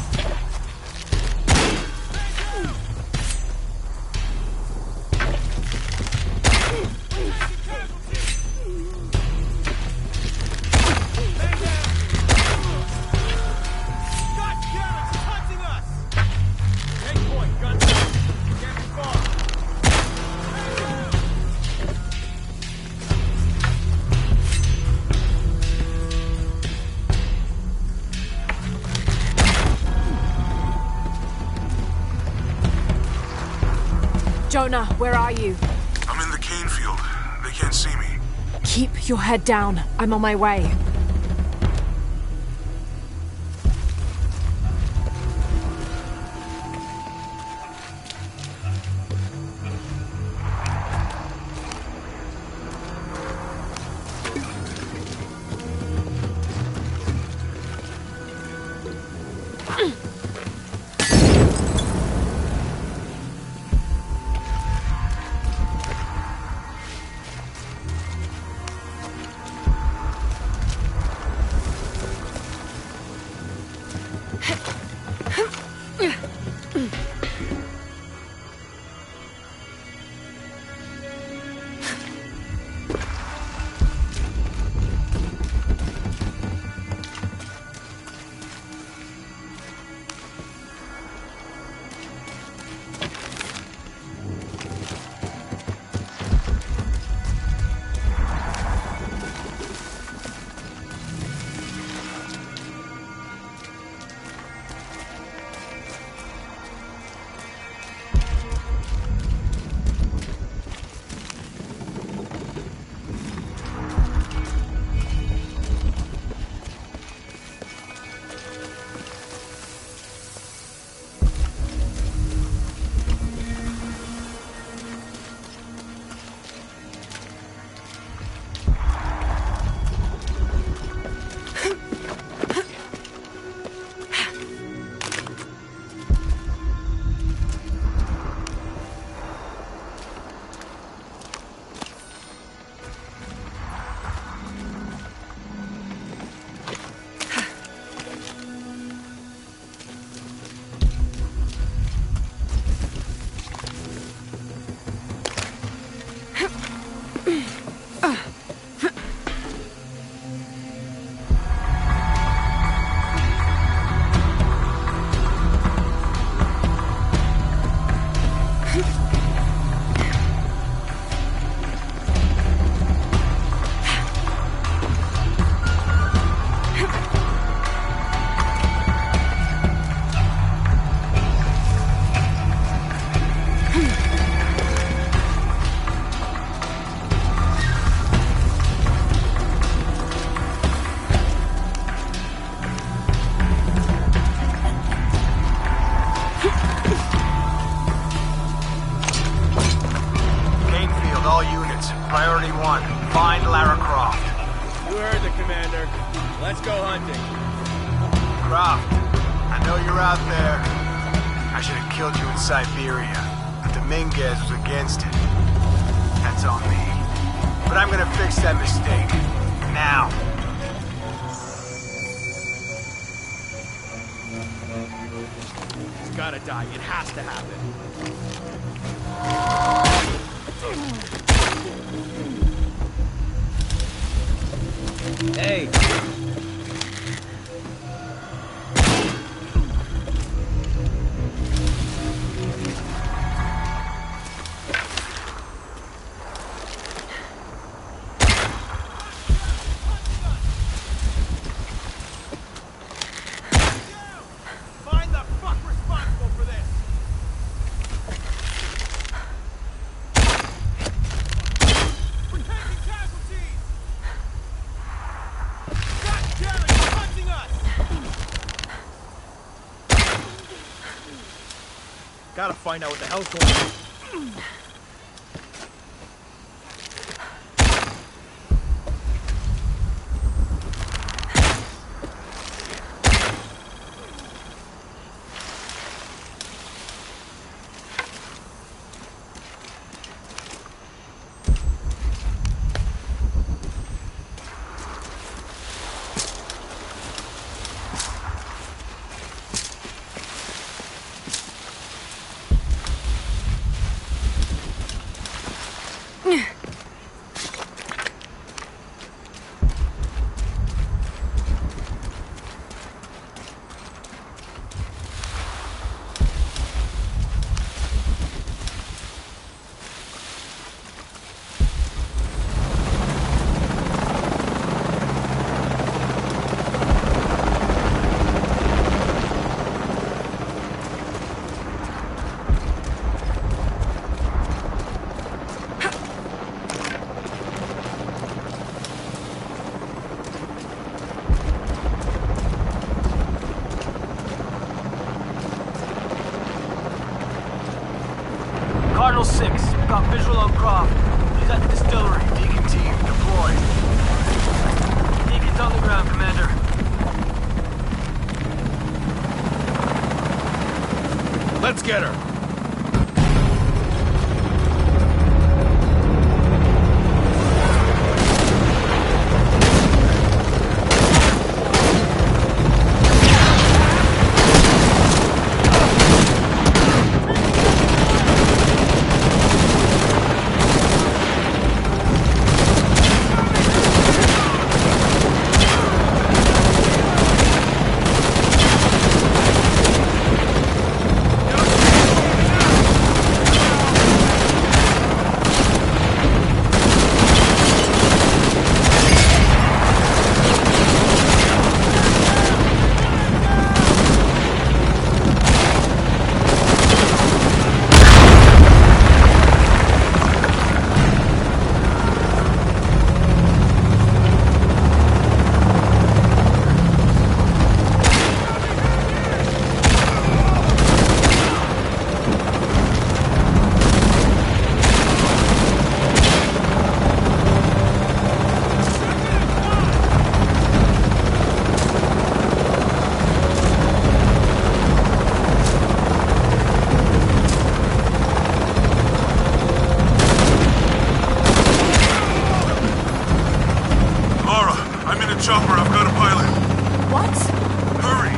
Jonah, where are you? I'm in the cane field. They can't see me. Keep your head down. I'm on my way. Priority 1, find Lara Croft. You heard the commander. Let's go hunting. Croft, I know you're out there. I should have killed you in Siberia, but Dominguez was against it. That's on me. But I'm gonna fix that mistake. Now. It's gotta die. It has to happen. Hey! Find the fuck responsible for this! We're taking casualties! God damn it, you're hunting us! Gotta find out what the hell's going on. 6, we've got visual on Croft. He's at the distillery. Deacon team, deployed. Deacon's on the ground, Commander. Let's get her. Chopper, I've got a pilot. What? Hurry!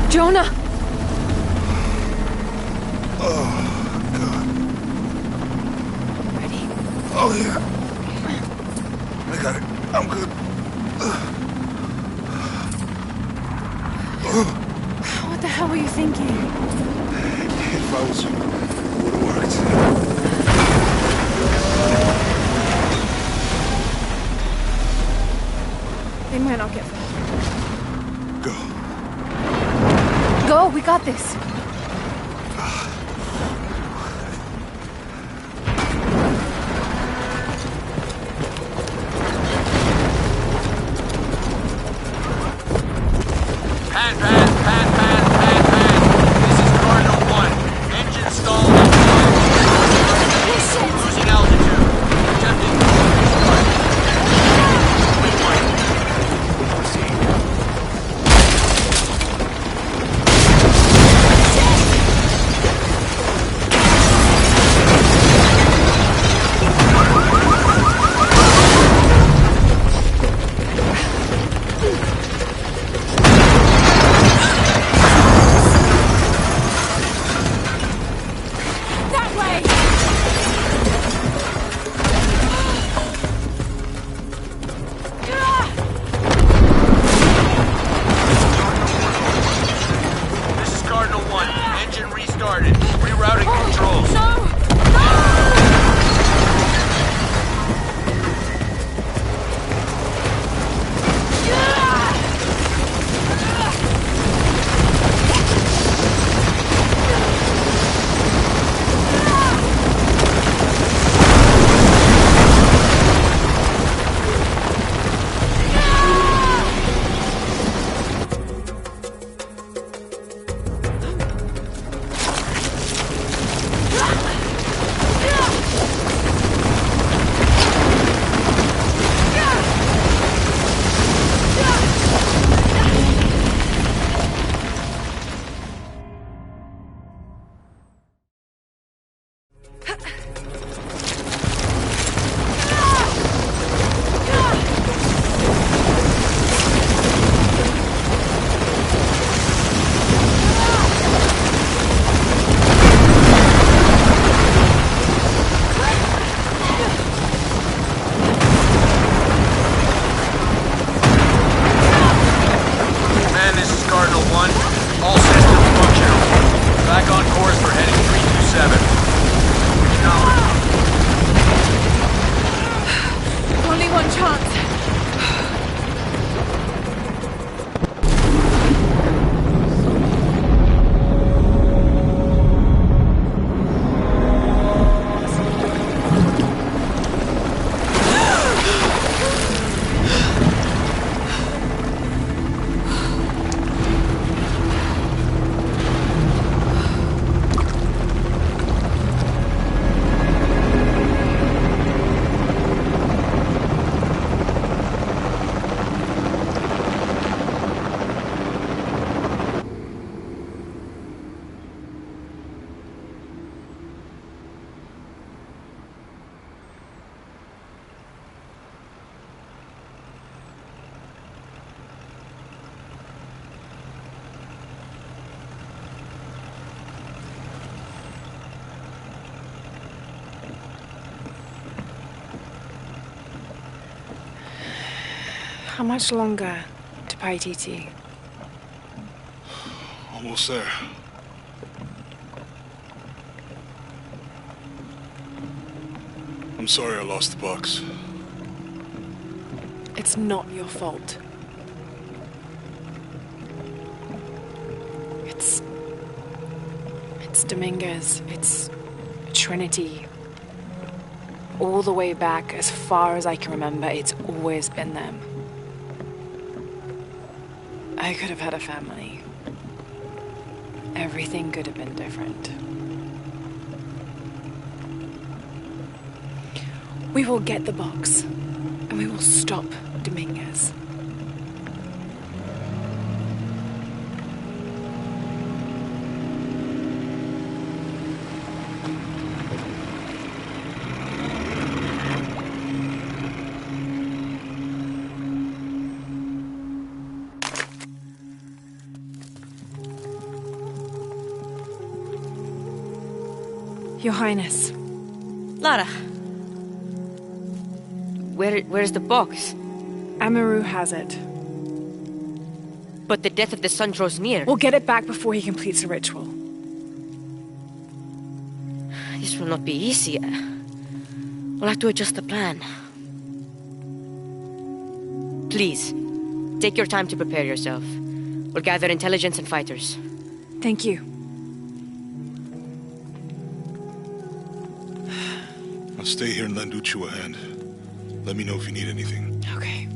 Jonah! Oh, God. Ready? Oh, yeah. I got it. I'm good. What the hell were you thinking? If I was you, it would have worked. They might not get far. Go. Go, we got this. Pan. This is Cardinal 1. Engine stalled. Losing altitude. Attempting restart. How much longer to Paititi? Almost there. I'm sorry I lost the box. It's not your fault. It's Dominguez. It's Trinity. All the way back, as far as I can remember, it's always been them. I could have had a family. Everything could have been different. We will get the box, and we will stop Dominguez. Your Highness. Lara. Where's the box? Amaru has it. But the death of the sun draws near. We'll get it back before he completes the ritual. This will not be easy. We'll have to adjust the plan. Please, take your time to prepare yourself. We'll gather intelligence and fighters. Thank you. I'll stay here and lend Uchu a hand. Let me know if you need anything. Okay.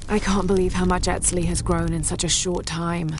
I can't believe how much Etzli has grown in such a short time.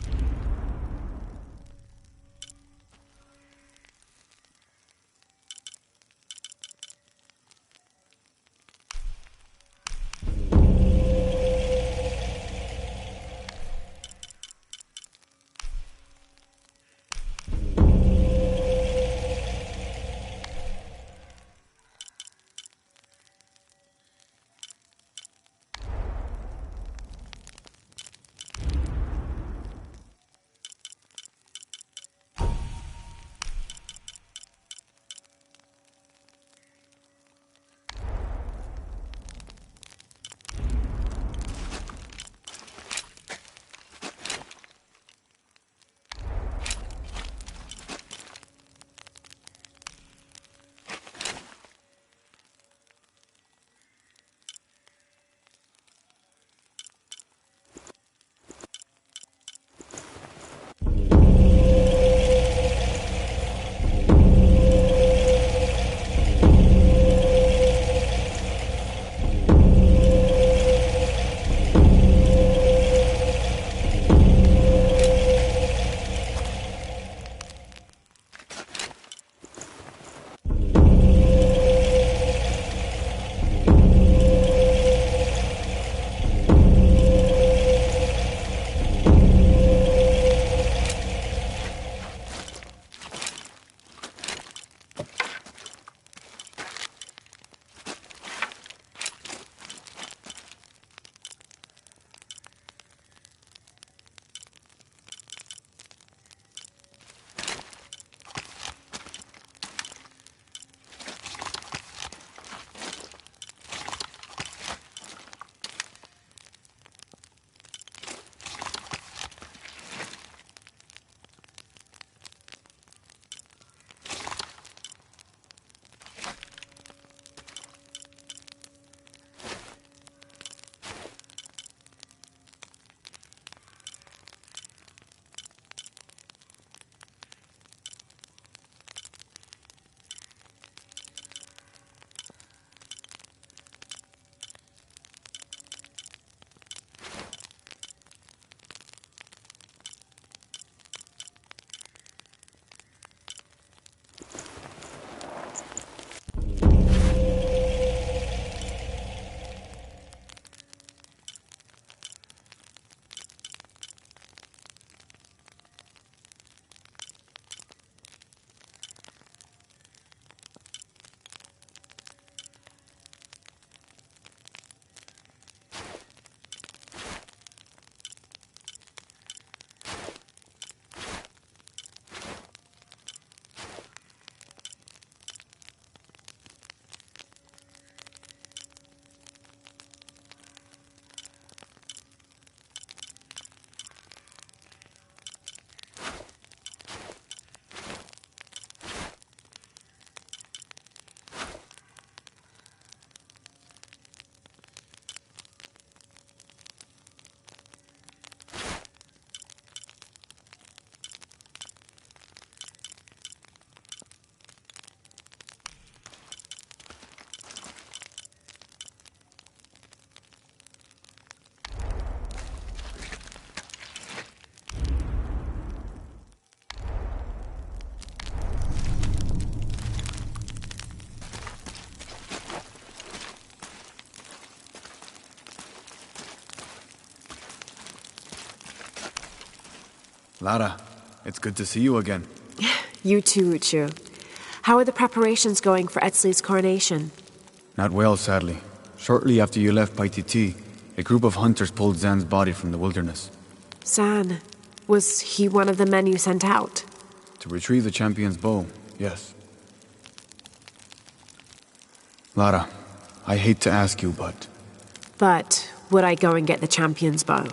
Lara, it's good to see you again. You too, Uchu. How are the preparations going for Etzli's coronation? Not well, sadly. Shortly after you left Paititi, a group of hunters pulled Zan's body from the wilderness. Zan, was he one of the men you sent out? To retrieve the champion's bow, yes. Lara, I hate to ask you, but... But would I go and get the champion's bow?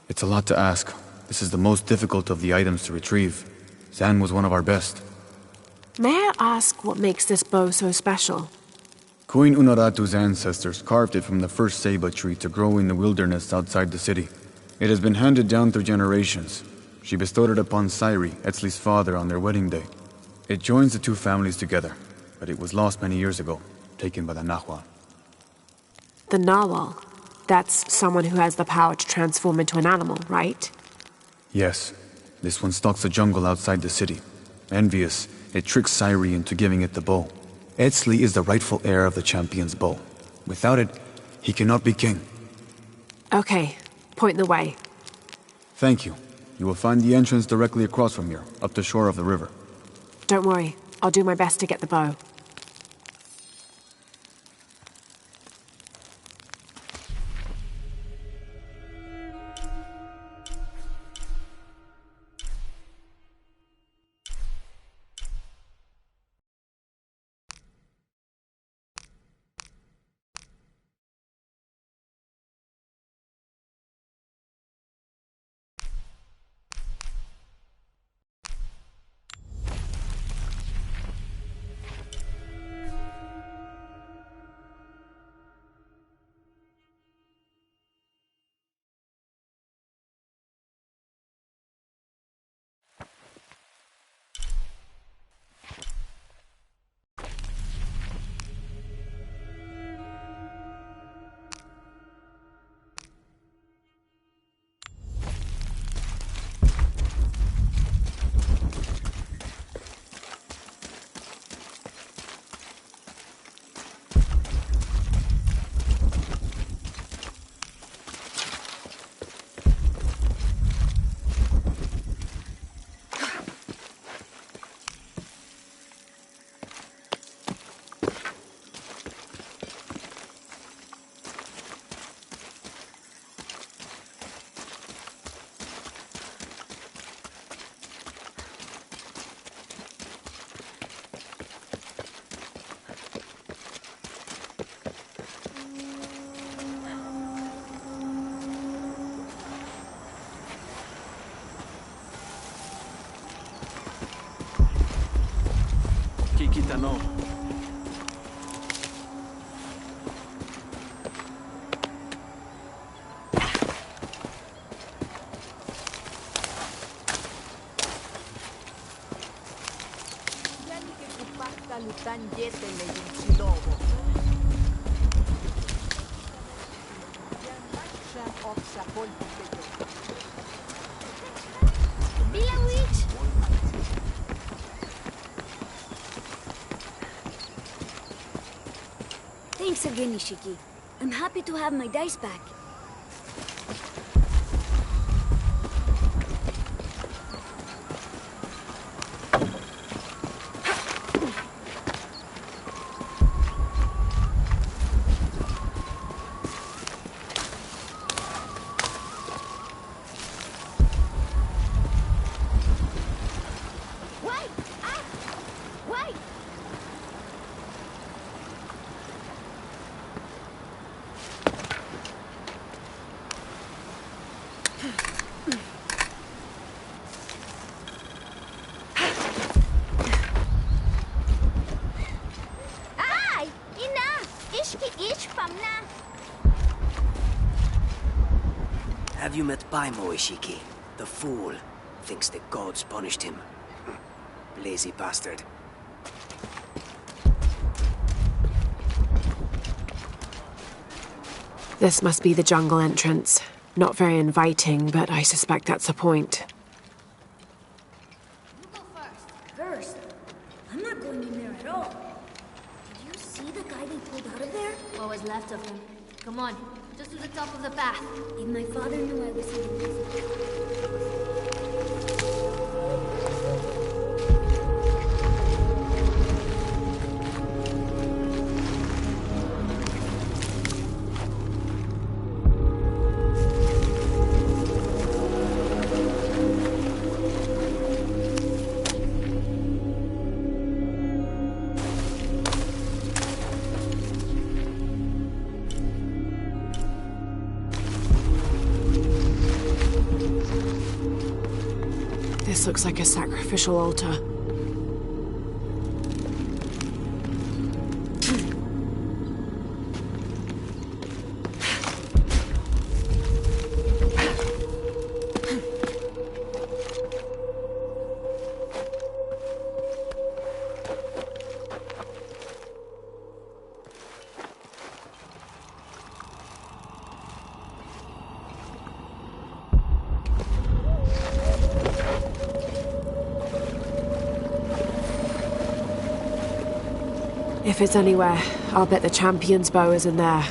It's a lot to ask. This is the most difficult of the items to retrieve. Zan was one of our best. May I ask what makes this bow so special? Queen Unaratu's ancestors carved it from the first ceiba tree to grow in the wilderness outside the city. It has been handed down through generations. She bestowed it upon Sairi, Etzli's father, on their wedding day. It joins the two families together, but it was lost many years ago, taken by the Nahual. The Nawal? That's someone who has the power to transform into an animal, right? Yes. This one stalks the jungle outside the city. Envious, it tricks Sairi into giving it the bow. Etzli is the rightful heir of the champion's bow. Without it, he cannot be king. Okay, point the way. Thank you. You will find the entrance directly across from here, up the shore of the river. Don't worry, I'll do my best to get the bow. Kitano. Thanks again, Ishiki. I'm happy to have my dice back. Have you met Paimo, Ishiki? The fool. Thinks the gods punished him. Lazy bastard. This must be the jungle entrance. Not very inviting, but I suspect that's the point. You go first. First? I'm not going in there at all. Did you see the guy they pulled out of there? What was left of him? Come on, just to the top of the path. If my father knew I was eating this... This looks like a sacrificial altar. If it's anywhere, I'll bet the champion's bow is in there.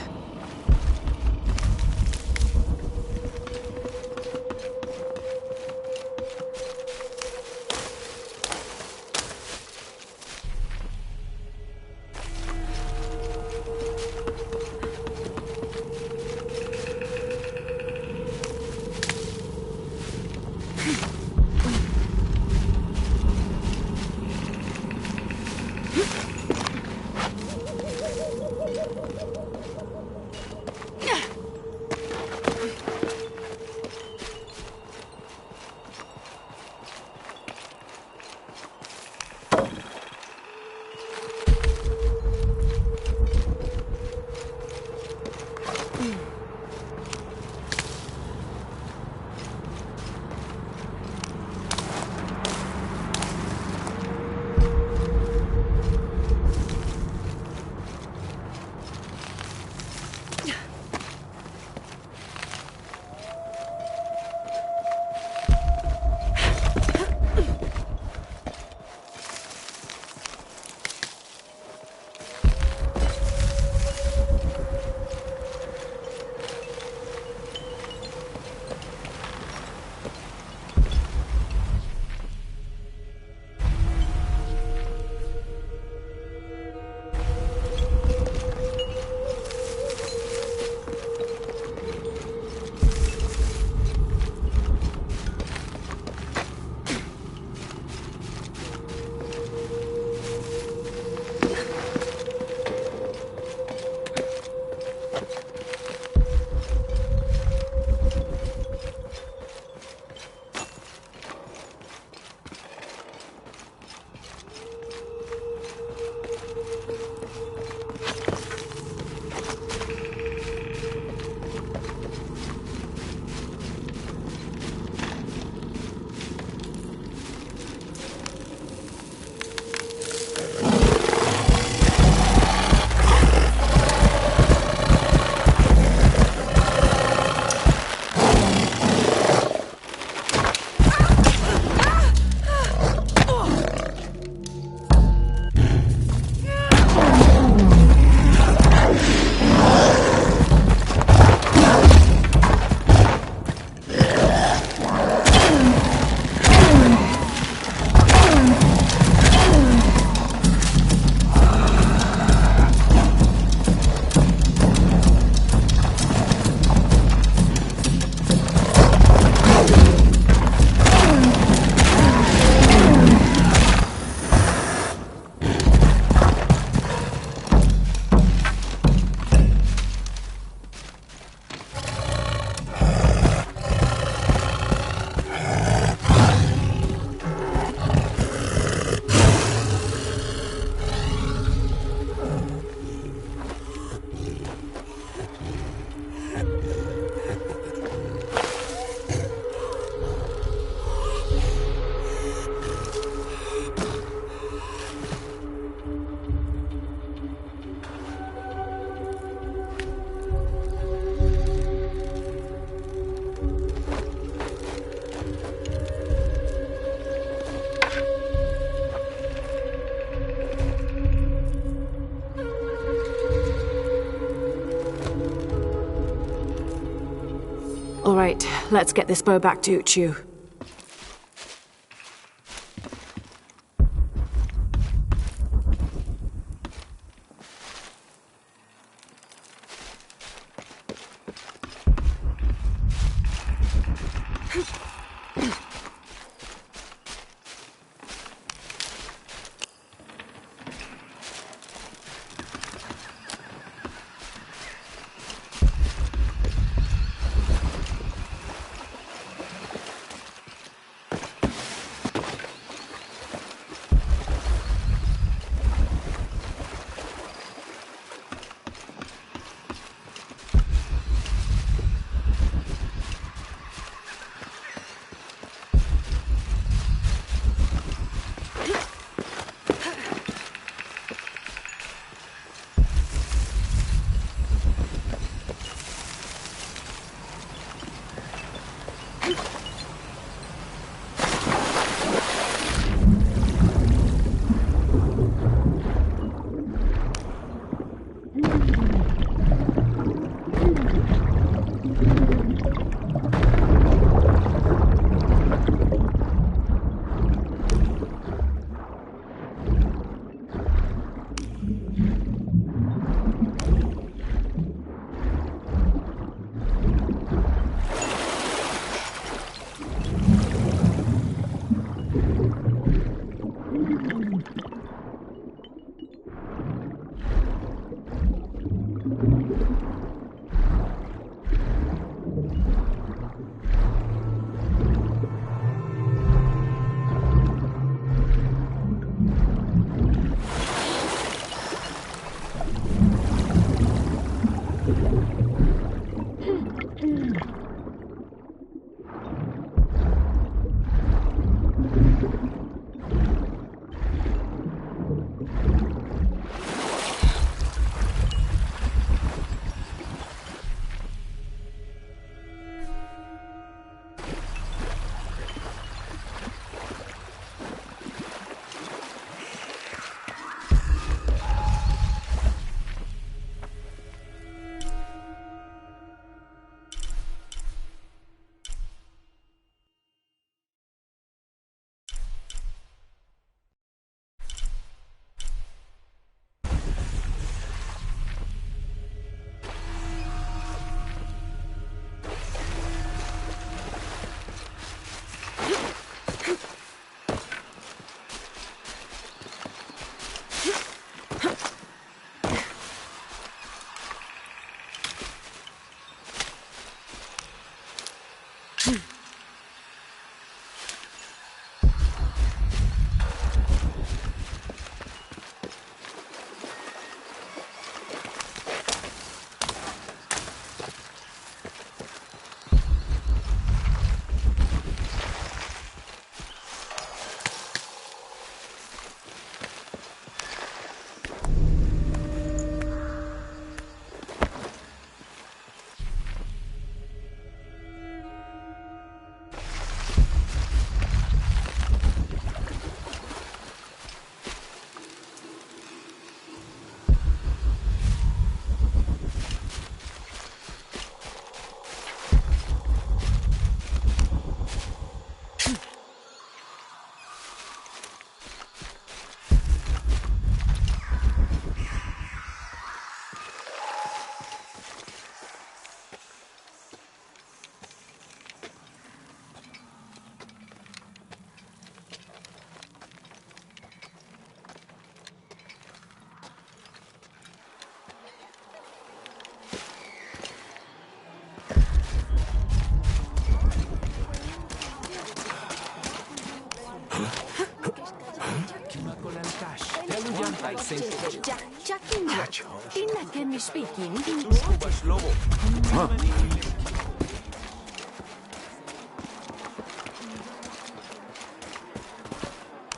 All right, let's get this bow back to Uchu.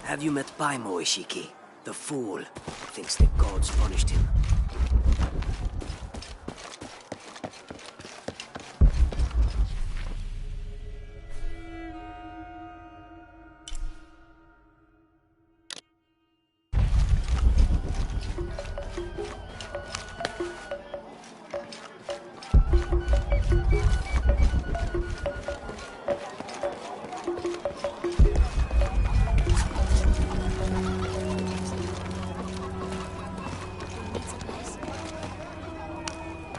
Have you met Paimo Ishiki? The fool thinks the gods punished him.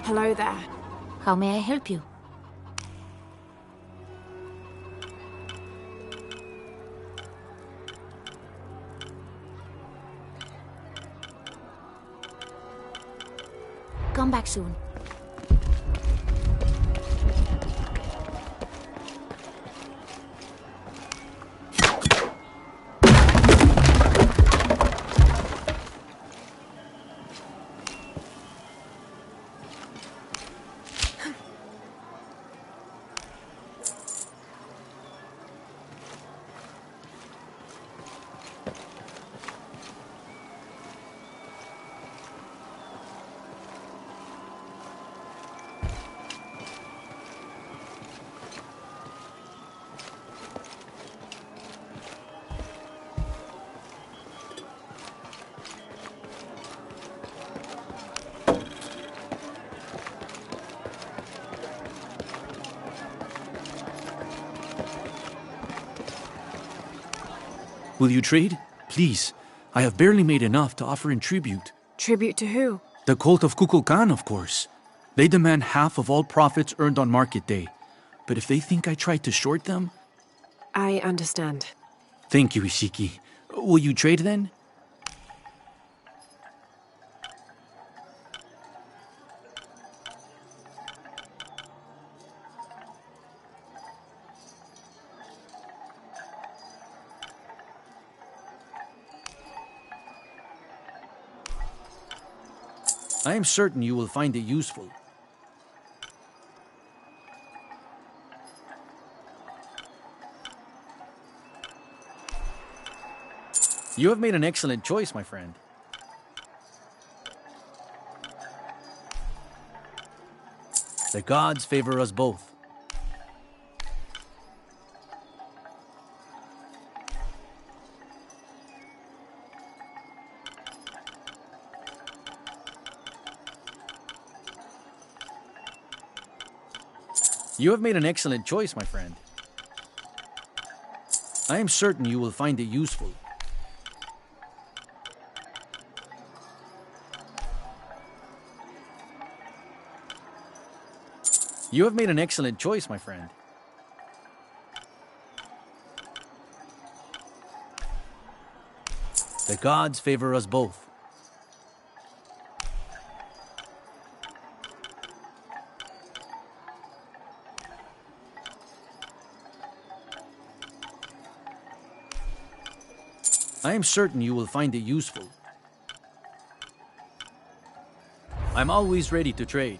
Hello there. How may I help you? Come back soon. Will you trade? Please. I have barely made enough to offer in tribute. Tribute to who? The cult of Kukulkan, of course. They demand half of all profits earned on market day. But if they think I tried to short them... I understand. Thank you, Ishiki. Will you trade then? I am certain you will find it useful. You have made an excellent choice, my friend. The gods favor us both. You have made an excellent choice, my friend. I am certain you will find it useful. You have made an excellent choice, my friend. The gods favor us both. I am certain you will find it useful. I'm always ready to trade.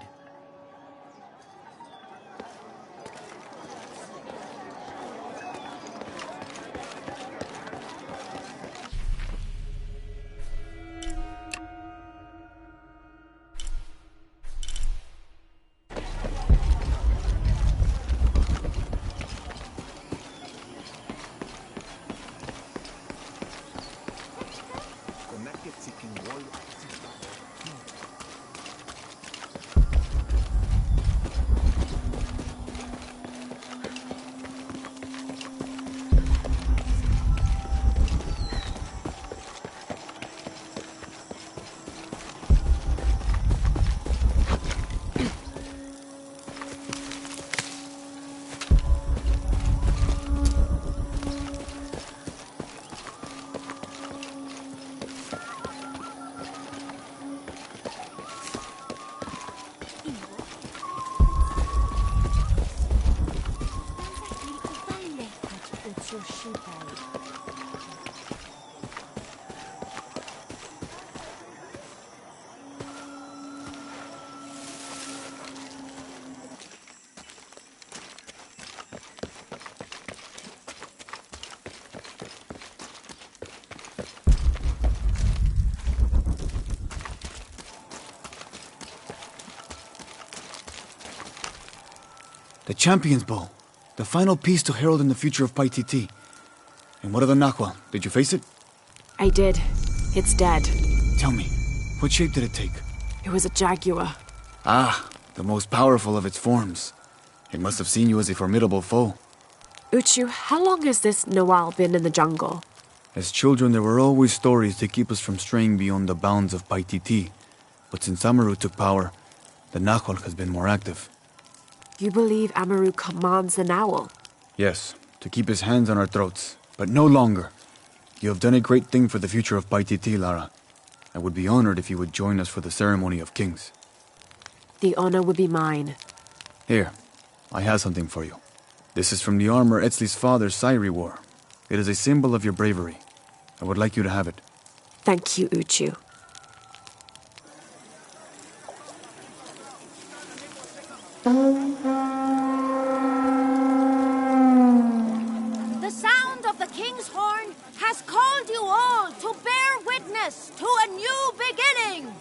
The Champion's Bow. The final piece to herald in the future of Paititi. And what of the Nahual? Did you face it? I did. It's dead. Tell me, what shape did it take? It was a jaguar. Ah, the most powerful of its forms. It must have seen you as a formidable foe. Uchu, how long has this Nawal been in the jungle? As children, there were always stories to keep us from straying beyond the bounds of Paititi. But since Amaru took power, the Nahual has been more active. You believe Amaru commands the Nawal? Yes, to keep his hands on our throats, but no longer. You have done a great thing for the future of Paititi, Lara. I would be honored if you would join us for the ceremony of kings. The honor would be mine. Here, I have something for you. This is from the armor Etzli's father, Sairi, wore. It is a symbol of your bravery. I would like you to have it. Thank you, Uchu. The sound of the king's horn has called you all to bear witness to a new beginning.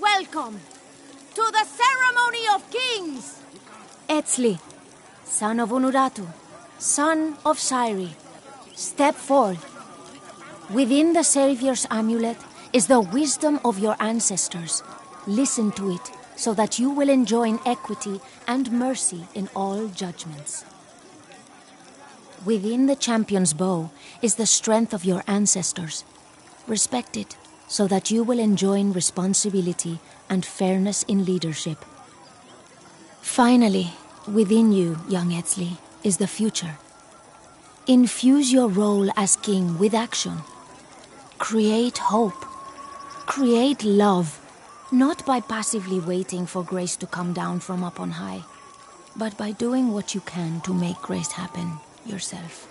Welcome to the ceremony of kings. Etzli, son of Unuratu, son of Sairi, step forward. Within the Savior's amulet is the wisdom of your ancestors. Listen to it so that you will enjoin equity and mercy in all judgments. Within the champion's bow is the strength of your ancestors. Respect it so that you will enjoin responsibility and fairness in leadership. Finally, within you, young Etzli, is the future. Infuse your role as king with action. Create hope. Create love, not by passively waiting for grace to come down from up on high, but by doing what you can to make grace happen yourself.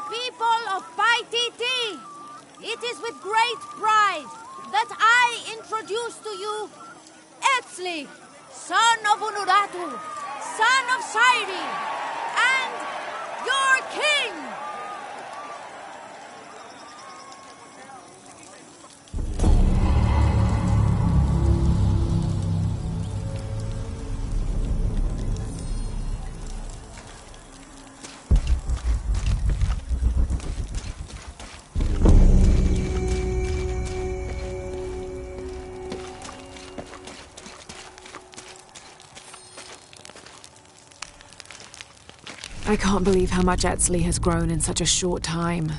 People of Paititi, it is with great pride that I introduce to you Etzli, son of Unuratu, son of Sairi, and your king! I can't believe how much Etzli has grown in such a short time.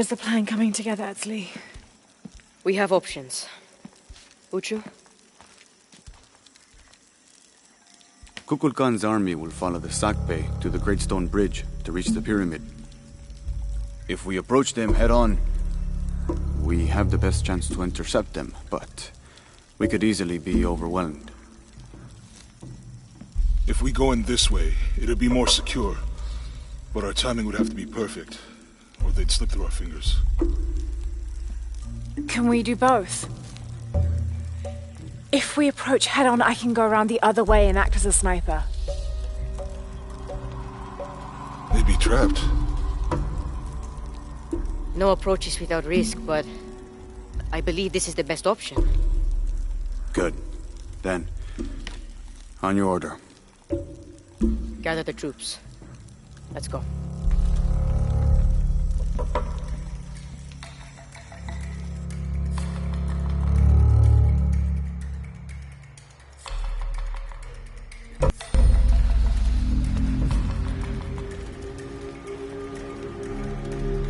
is the plan coming together, Etzli? We have options. Uchu? Kukulkan's army will follow the Sakpe to the Great Stone Bridge to reach the pyramid. If we approach them head-on, we have the best chance to intercept them, but we could easily be overwhelmed. If we go in this way, it'll be more secure. But our timing would have to be perfect, or they'd slip through our fingers. Can we do both? If we approach head-on, I can go around the other way and act as a sniper. They'd be trapped. No approach is without risk, but I believe this is the best option. Good. Then, on your order. Gather the troops. Let's go.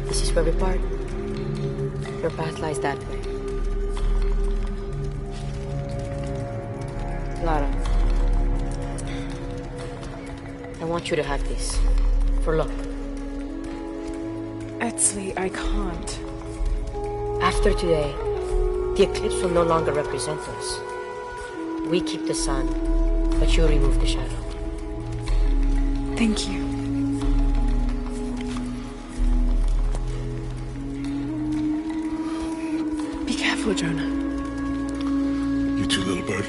This is where we part. Your path lies that way. Lara, I want you to have this. For luck. Etzli, I can't. After today, the eclipse will no longer represent us. We keep the sun, but you remove the shadow. Thank you. Be careful, Jonah. You too, little bird.